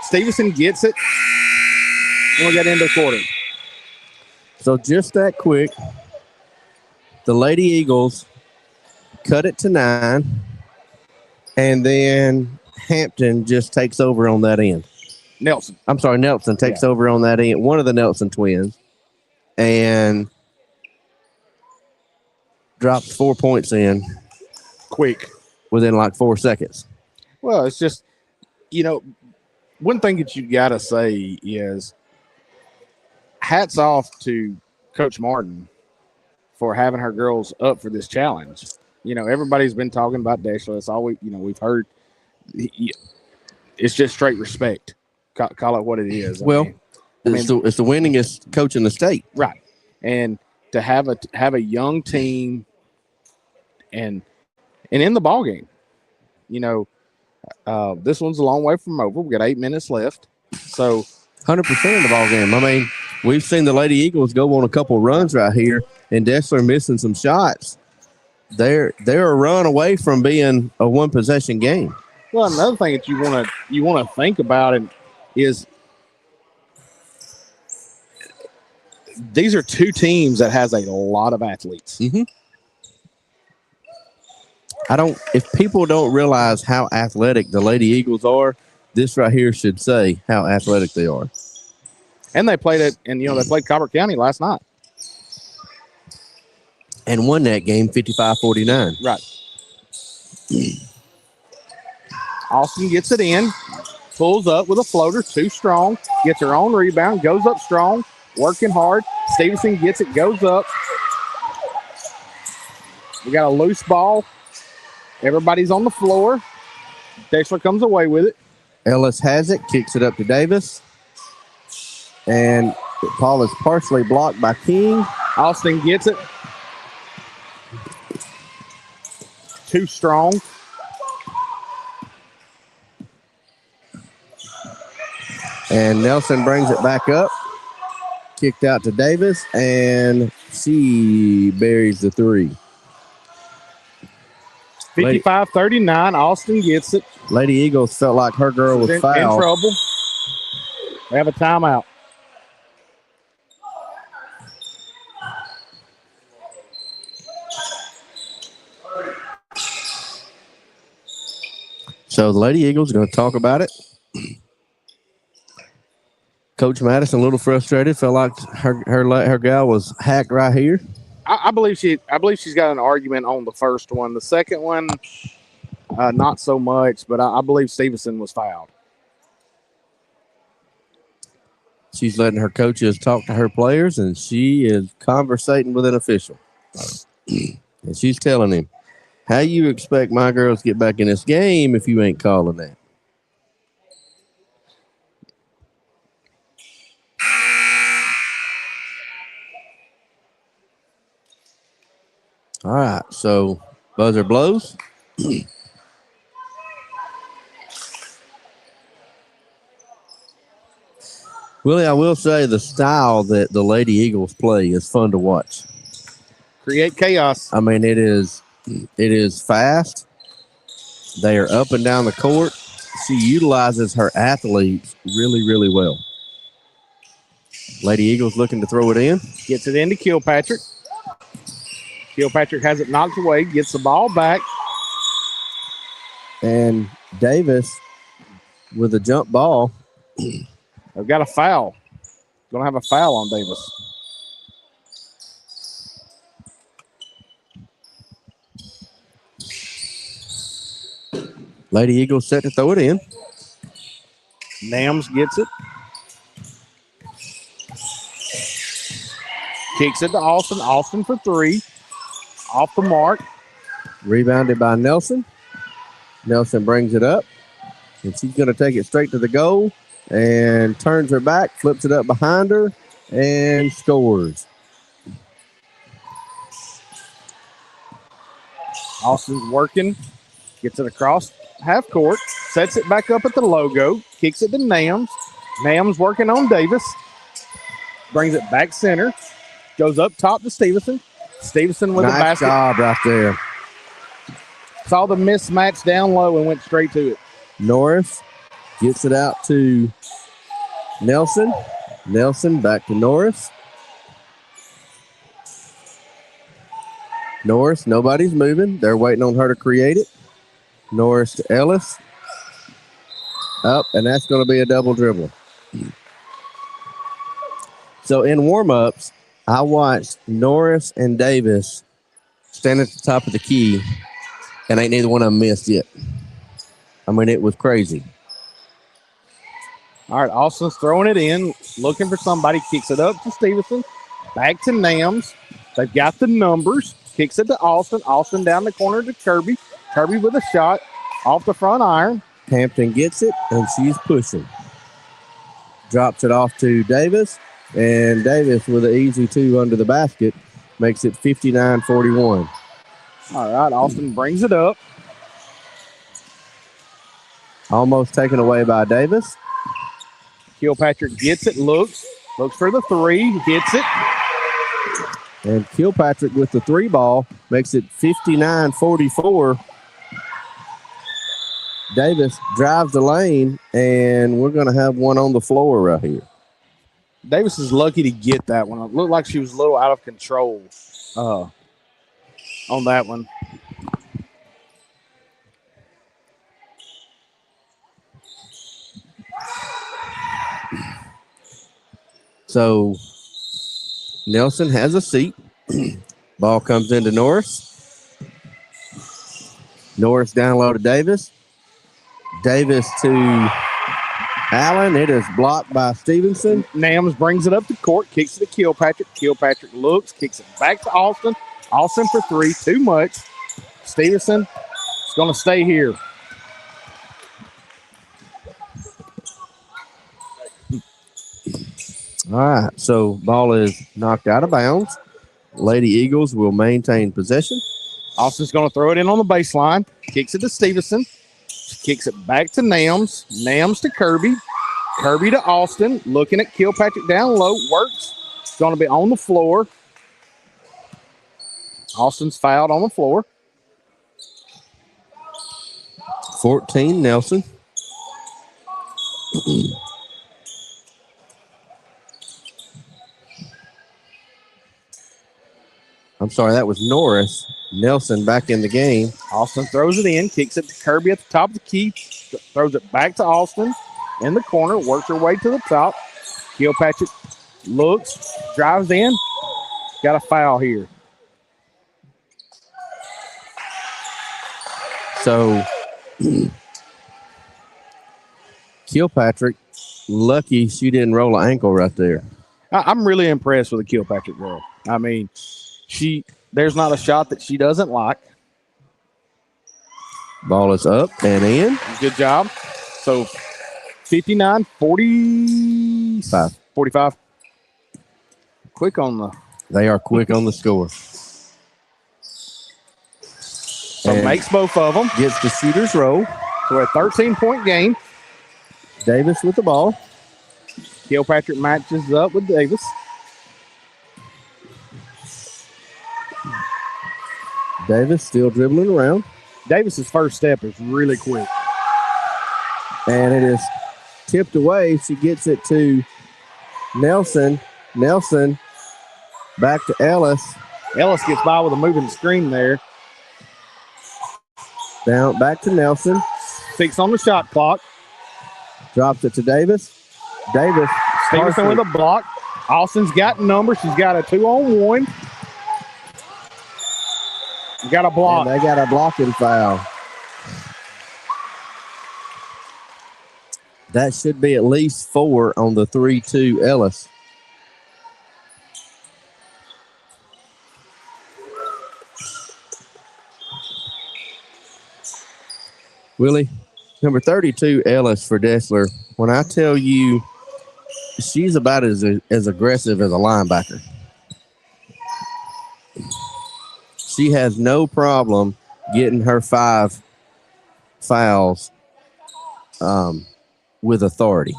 Stevenson gets it. And we got into the quarter. So just that quick, the Lady Eagles cut it to 9, and then Hampton just takes over on that end. Nelson takes over on that end. One of the Nelson twins, and dropped 4 points in quick within like 4 seconds. Well, it's just, one thing that you got to say is hats off to Coach Martin for having her girls up for this challenge. Everybody's been talking about Deshler. It's all we've heard. It's just straight respect. Call it what it is. It's the winningest coach in the state, right? And to have a young team and in the ball game, this one's a long way from over. We got 8 minutes left, so 100% in the ball game. I mean, we've seen the Lady Eagles go on a couple runs right here, and Deshler missing some shots. They're a run away from being a 1-possession game. Well, another thing that you want to think about is these are two teams that has a lot of athletes. Mm-hmm. If people don't realize how athletic the Lady Eagles are, this right here should say how athletic they are. And they played it, and they played Cobbett County last night. And won that game 55-49. Right. Austin gets it in, pulls up with a floater, too strong, gets her own rebound, goes up strong, working hard. Stevenson gets it, goes up. We got a loose ball. Everybody's on the floor. Deshler comes away with it. Ellis has it, kicks it up to Davis. And the ball is partially blocked by King. Austin gets it. Too strong. And Nelson brings it back up. Kicked out to Davis, and she buries the three. 55-39, Austin gets it. Lady Eagles felt like her girl was fouled. In trouble. They have a timeout. So the Lady Eagles are going to talk about it. Coach Madison a little frustrated. Felt like her gal was hacked right here. I believe she's got an argument on the first one. The second one, not so much. But I believe Stevenson was fouled. She's letting her coaches talk to her players, and she is conversating with an official. And she's telling him, "How you expect my girls to get back in this game if you ain't calling that?" All right, so buzzer blows. Willie, I will say the style that the Lady Eagles play is fun to watch. Create chaos. I mean, it is fast. They are up and down the court. She utilizes her athletes really, really well. Lady Eagles looking to throw it in. Gets it into Kilpatrick. Kilpatrick has it knocked away, gets the ball back. And Davis with a jump ball. They've got a foul. Going to have a foul on Davis. Lady Eagles set to throw it in. Nams gets it. Kicks it to Austin. Austin for three. Off the mark. Rebounded by Nelson. Nelson brings it up. And she's going to take it straight to the goal. And turns her back. Flips it up behind her. And scores. Austin's working. Gets it across half court. Sets it back up at the logo. Kicks it to Nams. Nams working on Davis. Brings it back center. Goes up top to Stevenson. Stevenson with nice a basket. Job right there. Saw the mismatch down low and went straight to it. Norris gets it out to Nelson. Nelson back to Norris. Norris, nobody's moving. They're waiting on her to create it. Norris to Ellis. Up, and that's going to be a double dribble. So in warm-ups, I watched Norris and Davis stand at the top of the key, and ain't neither one of them missed yet. I mean, it was crazy. All right, Austin's throwing it in, looking for somebody, kicks it up to Stevenson, back to Nams. They've got the numbers, kicks it to Austin. Austin down the corner to Kirby. Kirby with a shot off the front iron. Hampton gets it, and she's pushing. Drops it off to Davis, and Davis with an easy two under the basket makes it 59-41. All right, Austin brings it up. Almost taken away by Davis. Kilpatrick gets it, looks for the three, hits it. And Kilpatrick with the three ball makes it 59-44. Davis drives the lane, and we're going to have one on the floor right here. Davis is lucky to get that one. It looked like she was a little out of control on that one. So Nelson has a seat. Ball comes into Norris. Norris down low to Davis. Davis to Allen. It is blocked by Stevenson. Nams brings it up to court, kicks it to Kilpatrick. Kilpatrick looks, kicks it back to Austin. Austin for three, too much. Stevenson is going to stay here. All right, so ball is knocked out of bounds. Lady Eagles will maintain possession. Austin's going to throw it in on the baseline. Kicks it to Stevenson. Kicks it back to Nams. Nams to Kirby. Kirby to Austin. Looking at Kilpatrick down low. Works. It's going to be on the floor. Austin's fouled on the floor. 14, Nelson. I'm sorry, that was Norris. Nelson back in the game. Austin throws it in, kicks it to Kirby at the top of the key, throws it back to Austin in the corner, works her way to the top. Kilpatrick looks, drives in, got a foul here. So Kilpatrick, lucky she didn't roll an ankle right there. I'm really impressed with the Kilpatrick girl. I mean, there's not a shot that she doesn't like. Ball is up and in. Good job. So 59, 45. Quick on the. They are quick on the score. So And makes both of them. gets the shooter's roll. So a 13-point game. Davis with the ball. Kilpatrick matches up with Davis. Davis still dribbling around. Davis's first step is really quick. And it is tipped away. She gets it to Nelson. Nelson back to Ellis. Ellis gets by with a moving screen there. Down back to Nelson. 6 on the shot clock. Drops it to Davis. Davis. Stevenson with a block. Austin's got numbers. She's got a 2-on-1. Got a block. And they got a blocking foul. That should be at least 4 on the 3-2 Ellis. Willie, number 32 Ellis for Deshler. When I tell you she's about as aggressive as a linebacker. She has no problem getting her 5 fouls with authority.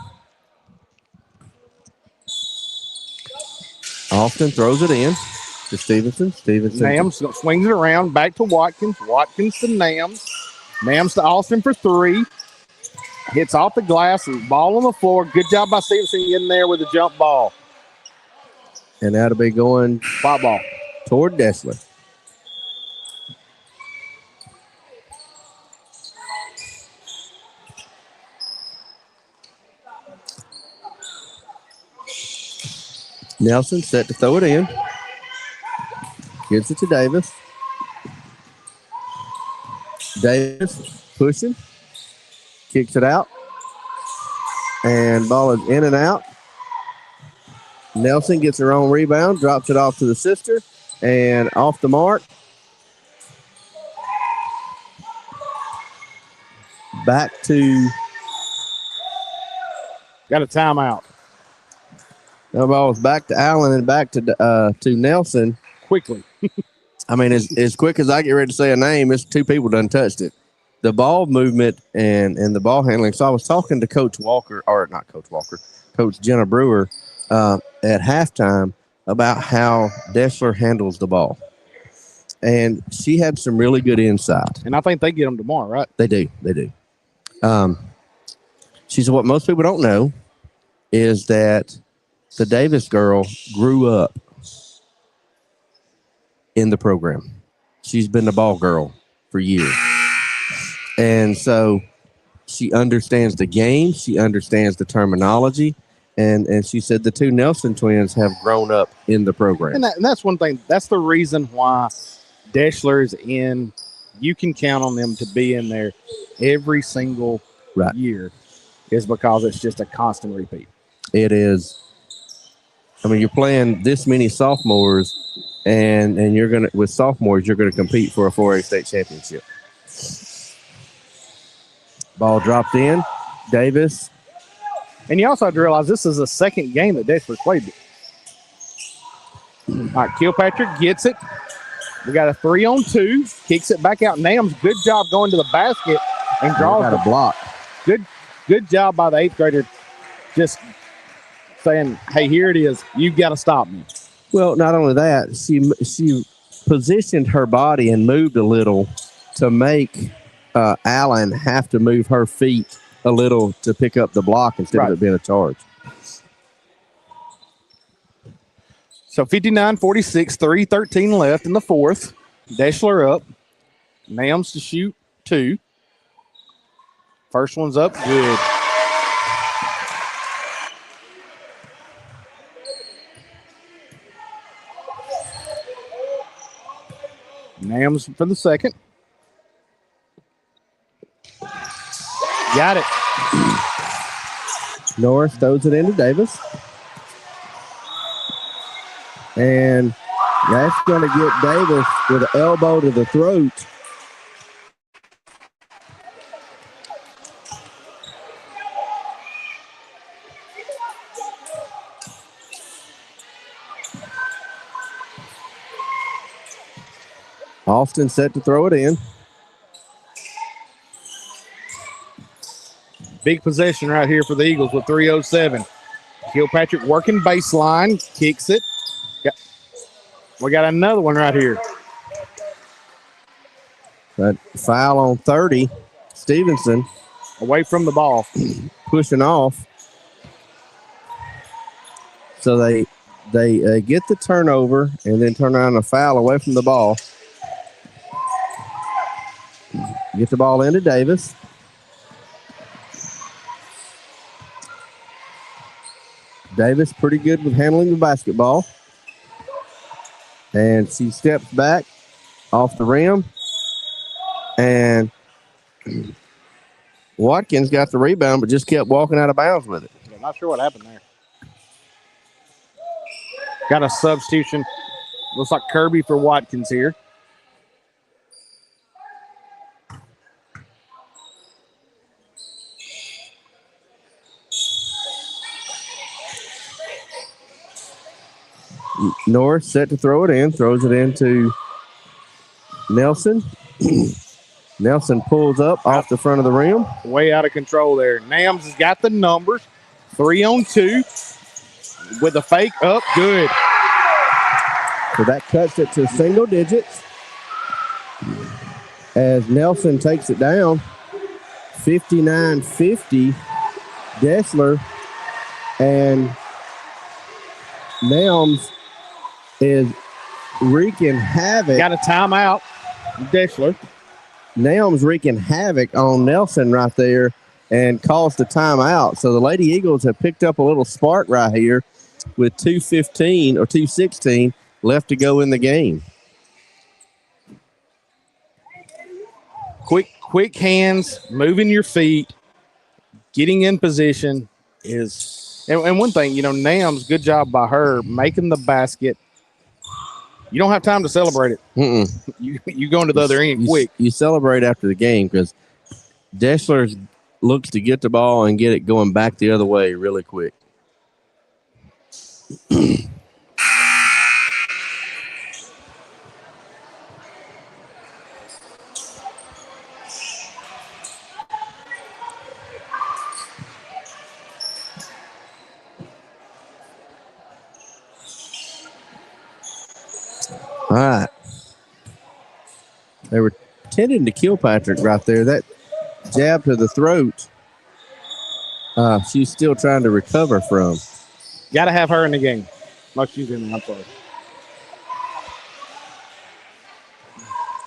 Austin throws it in to Stevenson. Stevenson. Nams swings it around back to Watkins. Watkins to Nams. Nams to Austin for 3. Hits off the glass. Ball on the floor. Good job by Stevenson getting there with a jump ball. And that'll be going Spot ball toward Deshler. Nelson set to throw it in. Gives it to Davis. Davis pushing. Kicks it out. And ball is in and out. Nelson gets her own rebound. Drops it off to the sister. And off the mark. Back to. Got a timeout. The ball was back to Allen and back to Nelson. Quickly. I mean, as quick as I get ready to say a name, it's 2 people done touched it. The ball movement and the ball handling. So I was talking to Coach Walker, or not Coach Walker, Coach Jenna Brewer at halftime about how Deshler handles the ball. And she had some really good insight. And I think they get them tomorrow, right? They do. She said what most people don't know is that the Davis girl grew up in the program. She's been the ball girl for years. And so she understands the game. She understands the terminology. And she said the two Nelson twins have grown up in the program. And that's one thing. That's the reason why Deshler is in. You can count on them to be in there every single year, is because it's just a constant repeat. It is. I mean, you're playing this many sophomores, and you're gonna with sophomores, you're gonna compete for a 4A state championship. Ball dropped in. Davis. And you also have to realize this is the second game that Deshler played. All right, Kilpatrick gets it. We got a 3-on-2. Kicks it back out. Nams, good job going to the basket and draws the block. Good job by the 8th grader, just saying, "Hey, here it is. You got to stop me." Well, not only that, she positioned her body and moved a little to make Allen have to move her feet a little to pick up the block instead of it being a charge. So 59-46, 3:13 left in the fourth. Deshler up. Nams to shoot 2. First one's up, good. Nams for the second. Got it. Norris throws it into Davis. And that's going to get Davis with an elbow to the throat. Austin set to throw it in. Big possession right here for the Eagles with 3:07. Kilpatrick working baseline, kicks it. We got another one right here. That foul on 30. Stevenson away from the ball, pushing off. So they get the turnover and then turn around and foul away from the ball. Get the ball into Davis. Davis pretty good with handling the basketball. And she steps back off the rim. And Watkins got the rebound, but just kept walking out of bounds with it. Yeah, not sure what happened there. Got a substitution. Looks like Kirby for Watkins here. North set to throw it in, throws it into Nelson. Nelson pulls up off the front of the rim. Way out of control there. Nams has got the numbers. 3-on-2 with a fake up. Good. So that cuts it to single digits as Nelson takes it down. 59-50. Deshler and Nelms is wreaking havoc. Got a timeout. Deshler. Nelms wreaking havoc on Nelson right there and caused the timeout. So the Lady Eagles have picked up a little spark right here with 2:15 or 2:16 left to go in the game. Quick hands, moving your feet, getting in position is, and one thing, Nams, good job by her making the basket. You don't have time to celebrate it. You go into the other end quick. You celebrate after the game because Deshler looks to get the ball and get it going back the other way really quick. All right. They were tending to Kilpatrick right there. That jab to the throat, she's still trying to recover from. Got to have her in the game. No, she's in there. I'm sorry.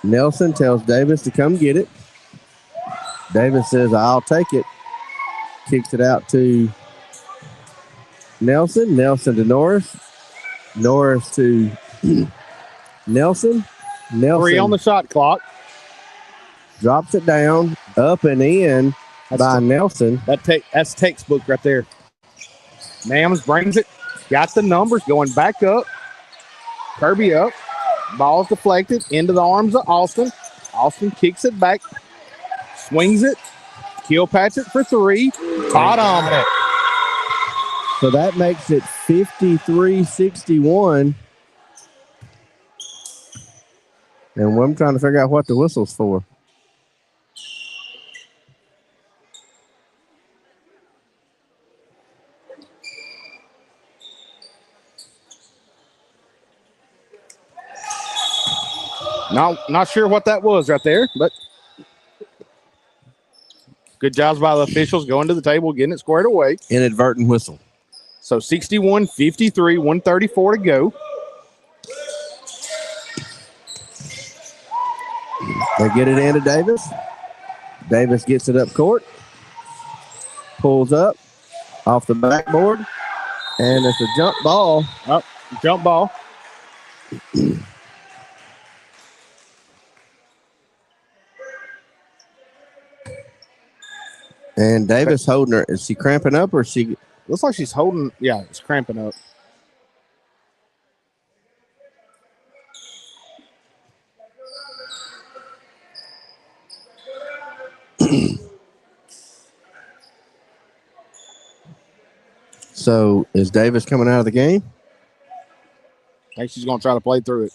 Nelson tells Davis to come get it. Davis says, I'll take it. Kicks it out to Nelson. Nelson to Norris. Norris to Nelson. Nelson 3 on the shot clock. drops it down, up and in by Nelson. That's textbook right there. Nams brings it. Got the numbers going back up. Kirby up. Ball's deflected into the arms of Austin. Austin kicks it back. Swings it. Kilpatrick for 3. Bottom. So that makes it 53-61. And I'm trying to figure out what the whistle's for. Not sure what that was right there, but good jobs by the officials going to the table, getting it squared away. Inadvertent whistle. So 61-53, 134 to go. They get it into Davis. Davis gets it up court. Pulls up off the backboard. And it's a jump ball. Oh, jump ball. And Davis holding her. Is she cramping up or is she? Looks like she's holding. Yeah, it's cramping up. So is Davis coming out of the game? I think she's going to try to play through it.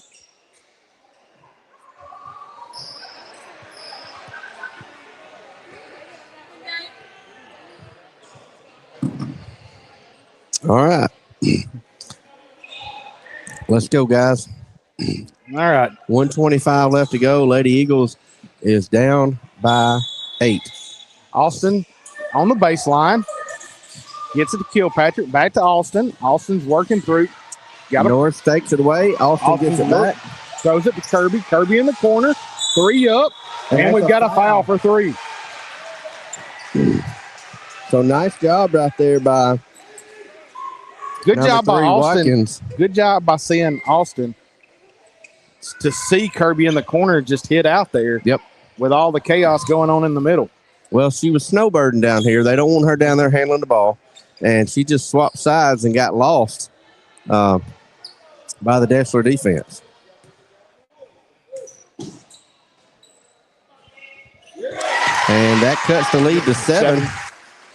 All right. Let's go, guys. All right. 125 left to go. Lady Eagles is down by 8. Austin on the baseline. Gets it to Kilpatrick. Back to Austin. Austin's working through. North takes it away. Austin gets it back. Throws it to Kirby. Kirby in the corner. 3 up. And we've got a foul for 3. So nice job right there by Good job by Austin. Watkins. Good job by seeing Austin to see Kirby in the corner just hit out there. Yep. With all the chaos going on in the middle. Well, she was snowbirding down here. They don't want her down there handling the ball. And she just swapped sides and got lost by the Deshler defense. And that cuts the lead to 7.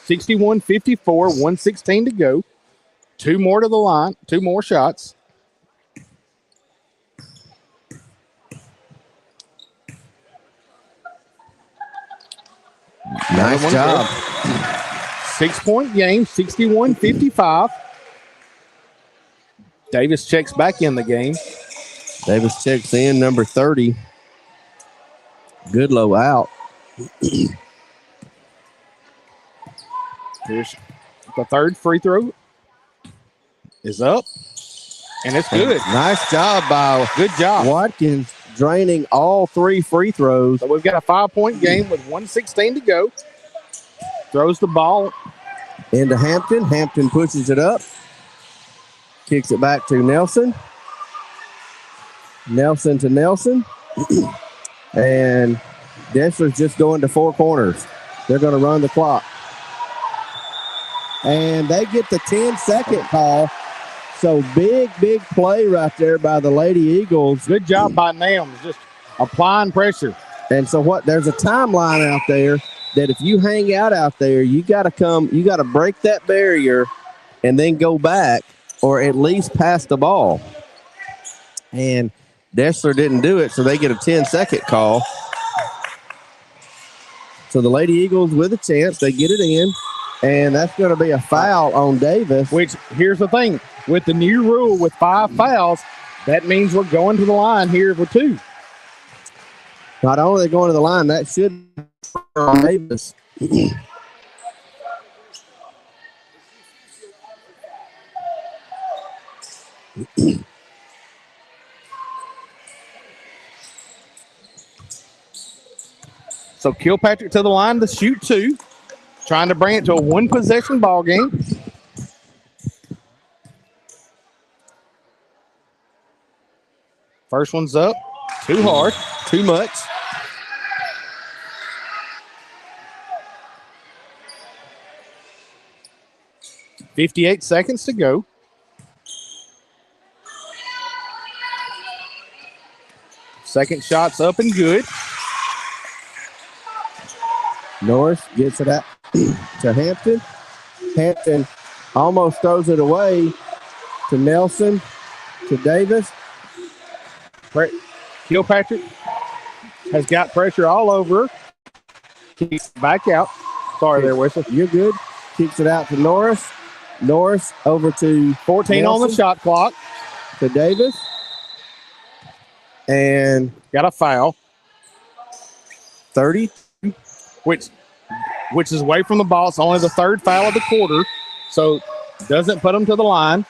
61-54, 1:16 to go. 2 more to the line, 2 more shots. Nice job. 6-point game, 61-55. Davis checks back in the game. Davis checks in, number 30. Goodlow out. Here's the third free throw. Is up. And it's good. Nice job by Good job. Watkins draining all 3 free throws. So we've got a 5-point game with 1:16 to go. Throws the ball. Into Hampton. Hampton pushes it up. Kicks it back to Nelson. Nelson to Nelson. And Deshler's just going to 4 corners. They're going to run the clock. And they get the 10-second call. So big play right there by the Lady Eagles. Good job by Nams, just applying pressure. And so there's a timeline out there that if you hang out there, you got to break that barrier and then go back or at least pass the ball. And Deshler didn't do it, so they get a 10-second call. So the Lady Eagles with a chance, they get it in, and that's going to be a foul on Davis. Which, here's the thing, with the new rule with 5 fouls, that means we're going to the line here for 2. Not only are they going to the line, that should be on Davis. So Kilpatrick to the line to shoot 2. Trying to bring it to a 1-possession ball game. First one's up. Too hard. Too much. .58 seconds to go. Second shot's up and good. Norris gets it out to Hampton. Hampton almost throws it away to Nelson, to Davis. Kilpatrick has got pressure all over her. Kicks back out. Sorry there, Whistle. You're good. Kicks it out to Norris. Norris over to 14 Nelson, on the shot clock. to Davis. And got a foul. 30. Which is away from the ball. It's only the third foul of the quarter. So doesn't put them to the line.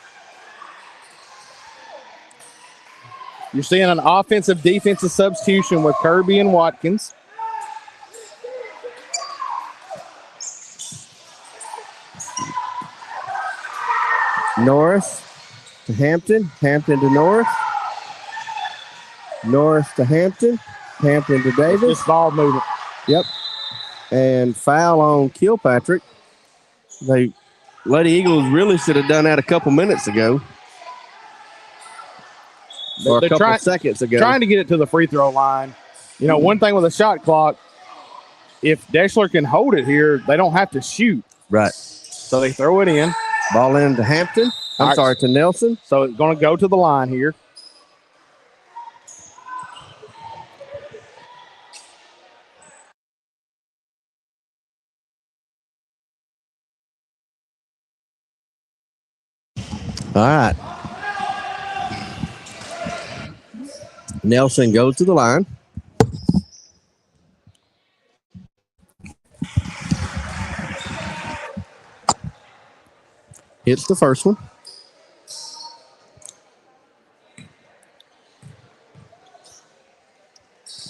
You're seeing an offensive-defensive substitution with Kirby and Watkins. Norris to Hampton. Hampton to Norris. Norris to Hampton. Hampton to Davis. Just ball movement. Yep. And foul on Kilpatrick. The Lady Eagles really should have done that a couple minutes ago. Or a couple seconds ago. Trying to get it to the free throw line. You know, one thing with a shot clock, if Deshler can hold it here, they don't have to shoot. Right. So they throw it in. Ball in to Hampton. To Nelson. So it's going to go to the line here. All right. Nelson goes to the line. Hits the first one.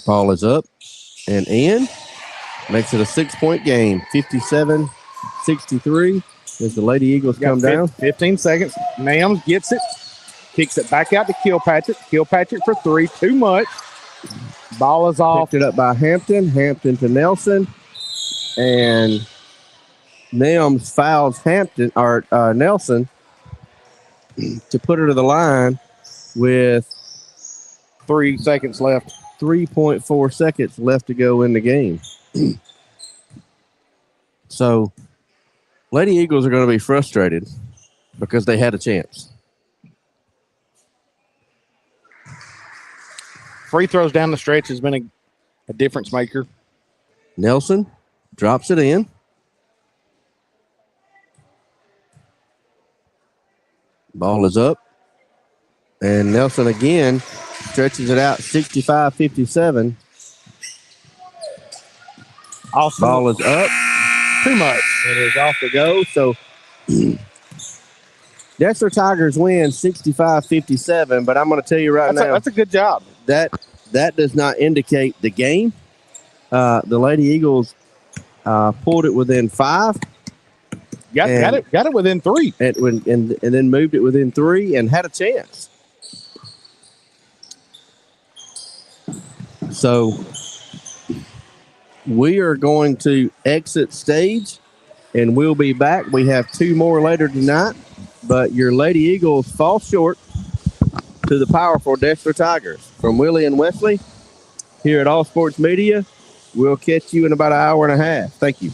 Ball is up and in. Makes it a 6-point game. 57-63 as the Lady Eagles come down. 15 seconds. Nams gets it. Kicks it back out to Kilpatrick. Kilpatrick for 3. Too much. Ball is off. Picked it up by Hampton. Hampton to Nelson. And Nams fouls Nelson to put her to the line with 3 seconds left. 3.4 seconds left to go in the game. So, Lady Eagles are going to be frustrated because they had a chance. Free throws down the stretch has been a difference maker. Nelson drops it in. Ball is up. And Nelson again stretches it out 65-57. Awesome. Ball is up. Too much. It is off the go. So Deshler Tigers win 65-57, but I'm going to tell you now. That's a good job. That does not indicate the game. The Lady Eagles pulled it within 5. Got it within 3. And then moved it within 3 and had a chance. So we are going to exit stage, and we'll be back. We have 2 more later tonight, but your Lady Eagles fall short to the powerful Deshler Tigers. From Willie and Wesley here at All Sports Media, we'll catch you in about an hour and a half. Thank you.